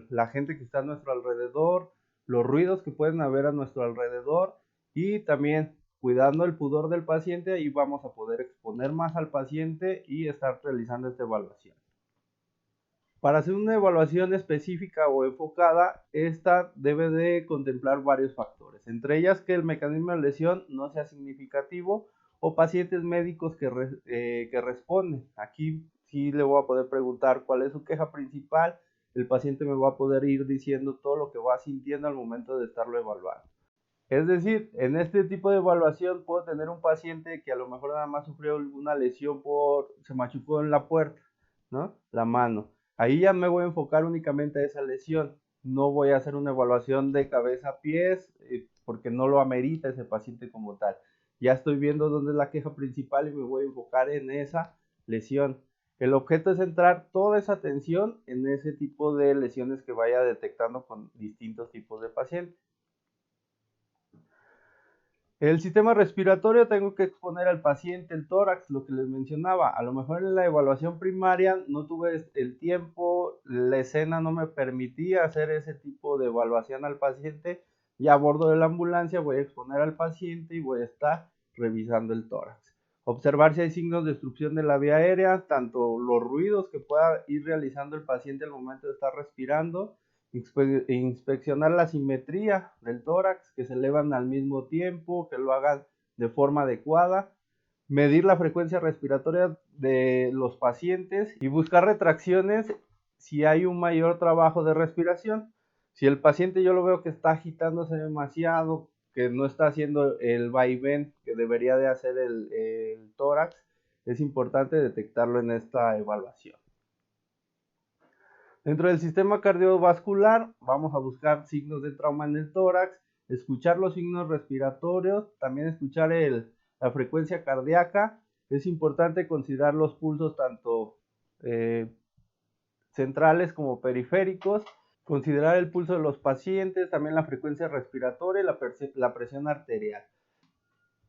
Speaker 5: la gente que está a nuestro alrededor, los ruidos que pueden haber a nuestro alrededor y también cuidando el pudor del paciente, y vamos a poder exponer más al paciente y estar realizando esta evaluación. Para hacer una evaluación específica o enfocada, esta debe de contemplar varios factores, entre ellas que el mecanismo de lesión no sea significativo o pacientes médicos que responden. Aquí sí le voy a poder preguntar cuál es su queja principal, el paciente me va a poder ir diciendo todo lo que va sintiendo al momento de estarlo evaluando. Es decir, en este tipo de evaluación puedo tener un paciente que a lo mejor nada más sufrió una lesión se machucó en la puerta, ¿no? La mano. Ahí ya me voy a enfocar únicamente a esa lesión. No voy a hacer una evaluación de cabeza a pies porque no lo amerita ese paciente como tal. Ya estoy viendo dónde es la queja principal y me voy a enfocar en esa lesión. El objeto es centrar toda esa atención en ese tipo de lesiones que vaya detectando con distintos tipos de pacientes. El sistema respiratorio, tengo que exponer al paciente el tórax, lo que les mencionaba. A lo mejor en la evaluación primaria no tuve el tiempo, la escena no me permitía hacer ese tipo de evaluación al paciente. Y a bordo de la ambulancia voy a exponer al paciente y voy a estar revisando el tórax. Observar si hay signos de obstrucción de la vía aérea, tanto los ruidos que pueda ir realizando el paciente al momento de estar respirando, inspeccionar la simetría del tórax, que se elevan al mismo tiempo, que lo hagan de forma adecuada, medir la frecuencia respiratoria de los pacientes y buscar retracciones si hay un mayor trabajo de respiración. Si el paciente yo lo veo que está agitándose demasiado, que no está haciendo el vaivén que debería de hacer el tórax, es importante detectarlo en esta evaluación. Dentro del sistema cardiovascular vamos a buscar signos de trauma en el tórax, escuchar los signos respiratorios, también escuchar la frecuencia cardíaca. Es importante considerar los pulsos tanto centrales como periféricos, considerar el pulso de los pacientes, también la frecuencia respiratoria y la presión arterial.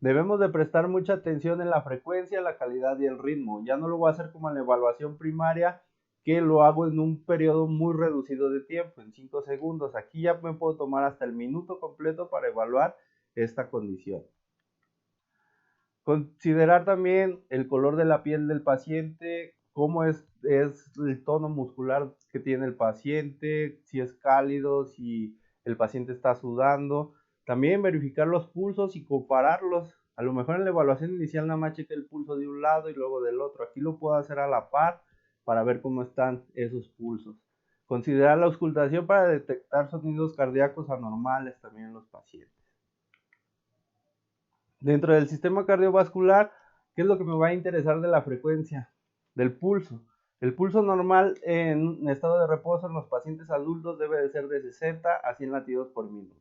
Speaker 5: Debemos de prestar mucha atención en la frecuencia, la calidad y el ritmo. Ya no lo voy a hacer como en la evaluación primaria, que lo hago en un periodo muy reducido de tiempo, en 5 segundos. Aquí ya me puedo tomar hasta el minuto completo para evaluar esta condición. Considerar también el color de la piel del paciente, cómo es el tono muscular que tiene el paciente, si es cálido, si el paciente está sudando. También verificar los pulsos y compararlos. A lo mejor en la evaluación inicial nada más cheque el pulso de un lado y luego del otro. Aquí lo puedo hacer a la par para ver cómo están esos pulsos. Considerar la auscultación para detectar sonidos cardíacos anormales también en los pacientes. Dentro del sistema cardiovascular, ¿qué es lo que me va a interesar de la frecuencia? Del pulso. El pulso normal en estado de reposo en los pacientes adultos debe de ser de 60 a 100 latidos por minuto.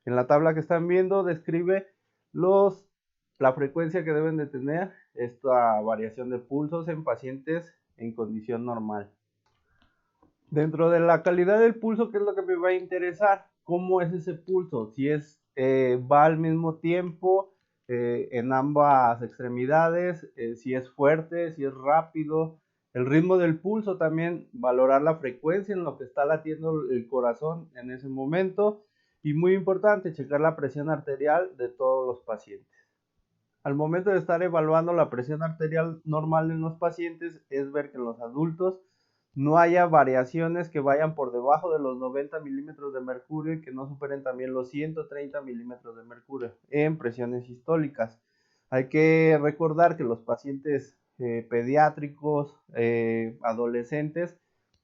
Speaker 5: En la tabla que están viendo describe la frecuencia que deben de tener esta variación de pulsos en pacientes en condición normal. Dentro de la calidad del pulso, ¿qué es lo que me va a interesar? ¿Cómo es ese pulso? Si va al mismo tiempo en ambas extremidades, si es fuerte, si es rápido. El ritmo del pulso también, valorar la frecuencia en lo que está latiendo el corazón en ese momento. Y muy importante, checar la presión arterial de todos los pacientes. Al momento de estar evaluando la presión arterial normal en los pacientes, es ver que en los adultos no haya variaciones que vayan por debajo de los 90 milímetros de mercurio y que no superen también los 130 milímetros de mercurio en presiones sistólicas. Hay que recordar que los pacientes pediátricos, adolescentes,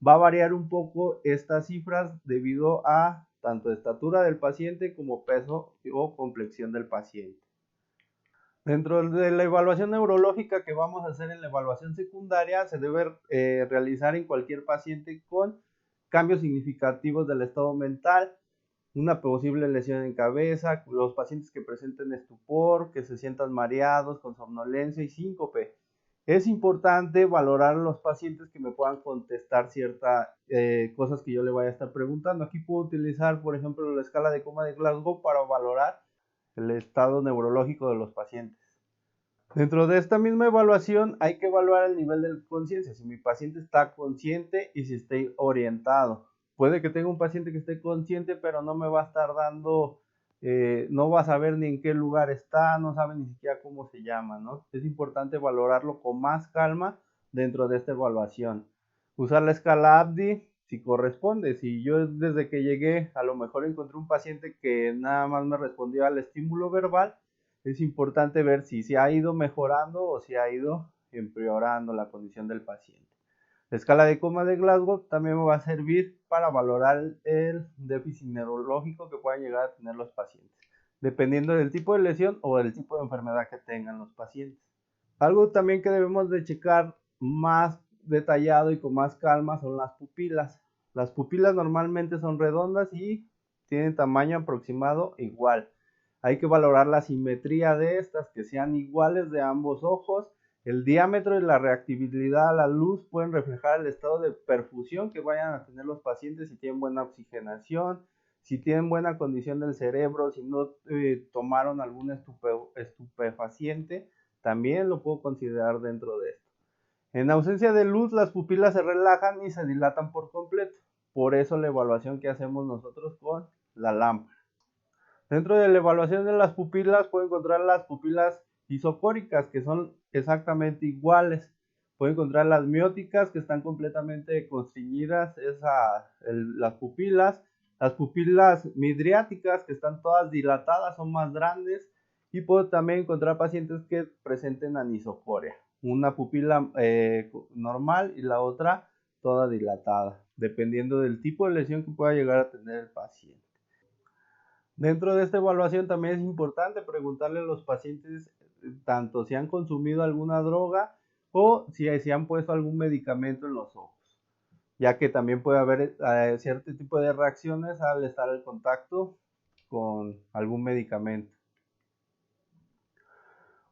Speaker 5: va a variar un poco estas cifras debido a tanto estatura del paciente como peso o complexión del paciente. Dentro de la evaluación neurológica que vamos a hacer en la evaluación secundaria, se debe realizar en cualquier paciente con cambios significativos del estado mental, una posible lesión en cabeza, los pacientes que presenten estupor, que se sientan mareados, con somnolencia y síncope. Es importante valorar a los pacientes que me puedan contestar ciertas cosas que yo le vaya a estar preguntando. Aquí puedo utilizar, por ejemplo, la escala de Coma de Glasgow para valorar el estado neurológico de los pacientes. Dentro de esta misma evaluación hay que evaluar el nivel de conciencia, si mi paciente está consciente y si está orientado. Puede que tenga un paciente que esté consciente, pero no me va a estar dando, no va a saber ni en qué lugar está, no sabe ni siquiera cómo se llama, ¿no? Es importante valorarlo con más calma dentro de esta evaluación. Usar la escala ABDI si corresponde. Si yo desde que llegué a lo mejor encontré un paciente que nada más me respondía al estímulo verbal, es importante ver si se ha ido mejorando o si ha ido empeorando la condición del paciente. La escala de Coma de Glasgow también me va a servir para valorar el déficit neurológico que puedan llegar a tener los pacientes, dependiendo del tipo de lesión o del tipo de enfermedad que tengan los pacientes. Algo también que debemos de checar más detallado y con más calma son las pupilas. Las pupilas normalmente son redondas y tienen tamaño aproximado igual. Hay que valorar la simetría de estas, que sean iguales de ambos ojos. El diámetro y la reactividad a la luz pueden reflejar el estado de perfusión que vayan a tener los pacientes, si tienen buena oxigenación, si tienen buena condición del cerebro, si no tomaron algún estupefaciente, también lo puedo considerar dentro de esto. En ausencia de luz, las pupilas se relajan y se dilatan por completo. Por eso la evaluación que hacemos nosotros con la lámpara. Dentro de la evaluación de las pupilas, puedo encontrar las pupilas isocóricas, que son exactamente iguales. Puedo encontrar las mióticas, que están completamente constriñidas, las pupilas. Las pupilas midriáticas, que están todas dilatadas, son más grandes. Y puedo también encontrar pacientes que presenten anisocoria. Una pupila normal y la otra toda dilatada, dependiendo del tipo de lesión que pueda llegar a tener el paciente. Dentro de esta evaluación también es importante preguntarle a los pacientes tanto si han consumido alguna droga o si se han puesto algún medicamento en los ojos, ya que también puede haber cierto tipo de reacciones al estar en contacto con algún medicamento.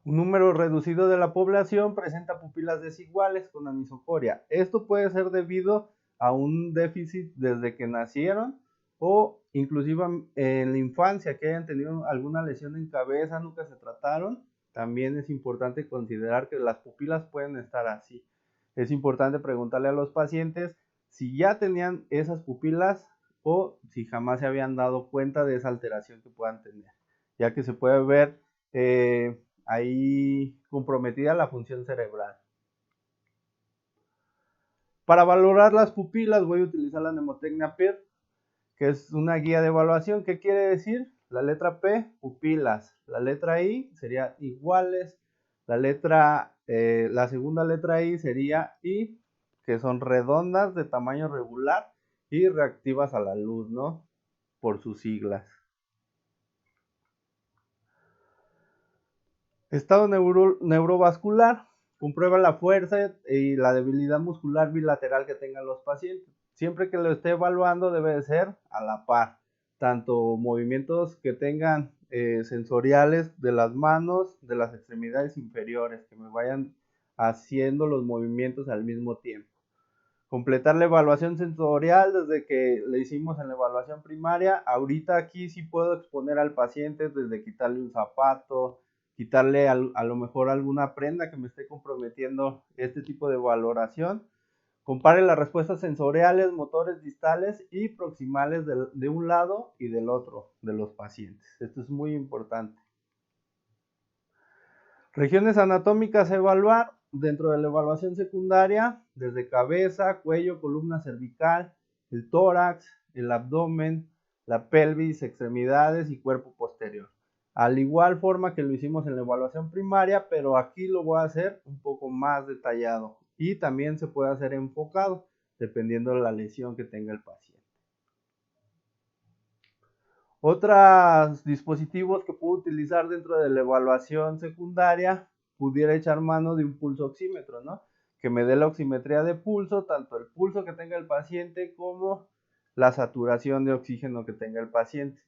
Speaker 5: Un número reducido de la población presenta pupilas desiguales con anisocoria. Esto puede ser debido a un déficit desde que nacieron o inclusive en la infancia, que hayan tenido alguna lesión en cabeza, nunca se trataron. También es importante considerar que las pupilas pueden estar así. Es importante preguntarle a los pacientes si ya tenían esas pupilas o si jamás se habían dado cuenta de esa alteración que puedan tener, ya que se puede ver ahí comprometida la función cerebral. Para valorar las pupilas voy a utilizar la mnemotecnia PIR, que es una guía de evaluación. ¿Qué quiere decir? La letra P, pupilas. La letra I sería iguales. La segunda letra I sería I, que son redondas de tamaño regular y reactivas a la luz, ¿no? Por sus siglas. Estado neurovascular. Comprueba la fuerza y la debilidad muscular bilateral que tengan los pacientes. Siempre que lo esté evaluando debe de ser a la par. Tanto movimientos que tengan sensoriales de las manos, de las extremidades inferiores, que me vayan haciendo los movimientos al mismo tiempo. Completar la evaluación sensorial desde que le hicimos en la evaluación primaria. Ahorita aquí sí puedo exponer al paciente desde quitarle un zapato, quitarle a lo mejor alguna prenda que me esté comprometiendo este tipo de valoración. Compare las respuestas sensoriales, motores distales y proximales de un lado y del otro de los pacientes. Esto es muy importante. Regiones anatómicas a evaluar dentro de la evaluación secundaria, desde cabeza, cuello, columna cervical, el tórax, el abdomen, la pelvis, extremidades y cuerpo posterior. Al igual forma que lo hicimos en la evaluación primaria, pero aquí lo voy a hacer un poco más detallado y también se puede hacer enfocado dependiendo de la lesión que tenga el paciente. Otros dispositivos que puedo utilizar dentro de la evaluación secundaria, pudiera echar mano de un pulso oxímetro, ¿no? Que me dé la oximetría de pulso, tanto el pulso que tenga el paciente como la saturación de oxígeno que tenga el paciente.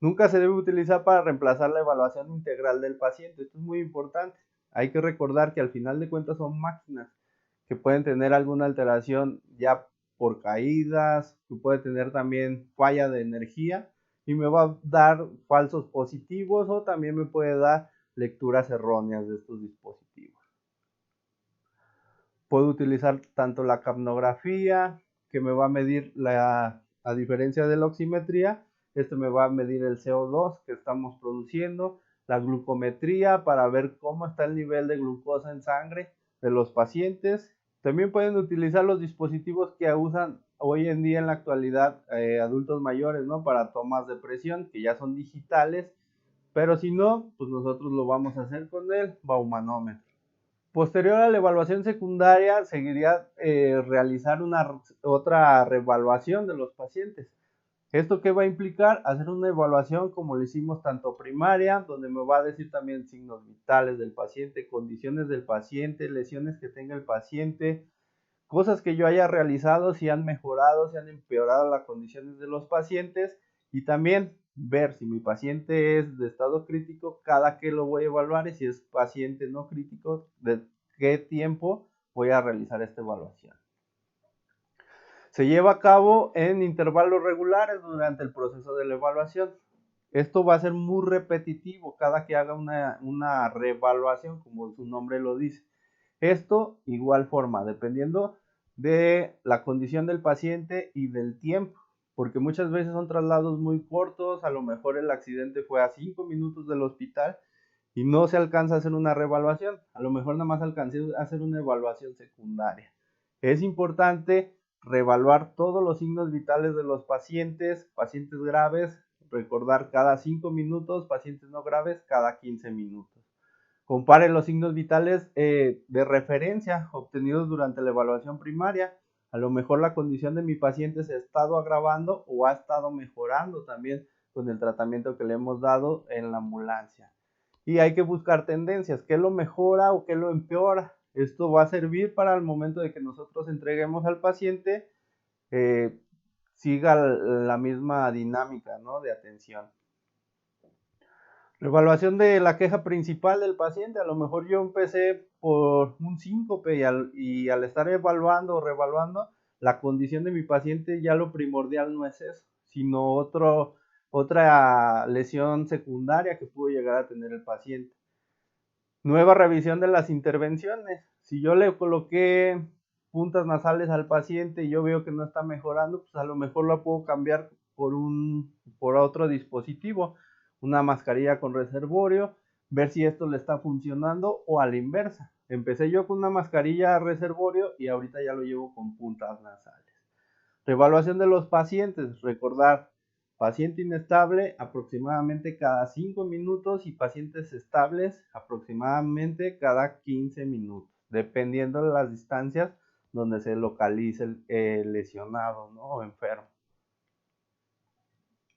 Speaker 5: Nunca se debe utilizar para reemplazar la evaluación integral del paciente. Esto es muy importante. Hay que recordar que al final de cuentas son máquinas que pueden tener alguna alteración ya por caídas, que puede tener también falla de energía y me va a dar falsos positivos o también me puede dar lecturas erróneas de estos dispositivos. Puedo utilizar tanto la capnografía, que me va a medir a diferencia de la oximetría, esto me va a medir el CO2 que estamos produciendo, la glucometría para ver cómo está el nivel de glucosa en sangre de los pacientes. También pueden utilizar los dispositivos que usan hoy en día en la actualidad adultos mayores, ¿no? Para tomas de presión, que ya son digitales, pero si no, pues nosotros lo vamos a hacer con el baumanómetro. Posterior a la evaluación secundaria, seguiría realizar otra reevaluación de los pacientes. ¿Esto qué va a implicar? Hacer una evaluación como lo hicimos tanto primaria, donde me va a decir también signos vitales del paciente, condiciones del paciente, lesiones que tenga el paciente, cosas que yo haya realizado, si han mejorado, si han empeorado las condiciones de los pacientes y también ver si mi paciente es de estado crítico, cada que lo voy a evaluar y si es paciente no crítico, de qué tiempo voy a realizar esta evaluación. Se lleva a cabo en intervalos regulares durante el proceso de la evaluación. Esto va a ser muy repetitivo cada que haga una reevaluación, como su nombre lo dice. Esto, igual forma, dependiendo de la condición del paciente y del tiempo, porque muchas veces son traslados muy cortos, a lo mejor el accidente fue a 5 minutos del hospital y no se alcanza a hacer una reevaluación, a lo mejor nada más alcancé a hacer una evaluación secundaria. Es importante reevaluar todos los signos vitales de los pacientes, pacientes graves, recordar cada 5 minutos, pacientes no graves cada 15 minutos. Compare los signos vitales de referencia obtenidos durante la evaluación primaria. A lo mejor la condición de mi paciente se ha estado agravando o ha estado mejorando también con el tratamiento que le hemos dado en la ambulancia. Y hay que buscar tendencias, qué lo mejora o qué lo empeora. Esto va a servir para el momento de que nosotros entreguemos al paciente, siga la misma dinámica, ¿no?, de atención. La evaluación de la queja principal del paciente, a lo mejor yo empecé por un síncope y al estar evaluando o reevaluando la condición de mi paciente, ya lo primordial no es eso, sino otra lesión secundaria que pudo llegar a tener el paciente. Nueva revisión de las intervenciones. Si yo le coloqué puntas nasales al paciente y yo veo que no está mejorando, pues a lo mejor la puedo cambiar por otro dispositivo, una mascarilla con reservorio, ver si esto le está funcionando, o a la inversa. Empecé yo con una mascarilla reservorio y ahorita ya lo llevo con puntas nasales. Reevaluación de los pacientes, recordar, paciente inestable aproximadamente cada 5 minutos y pacientes estables aproximadamente cada 15 minutos, dependiendo de las distancias donde se localice el lesionado, ¿no? O enfermo.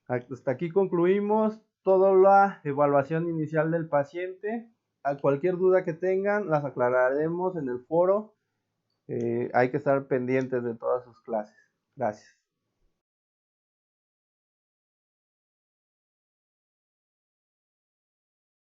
Speaker 5: Hasta aquí concluimos toda la evaluación inicial del paciente. A cualquier duda que tengan, las aclararemos en el foro. Hay que estar pendientes de todas sus clases. Gracias.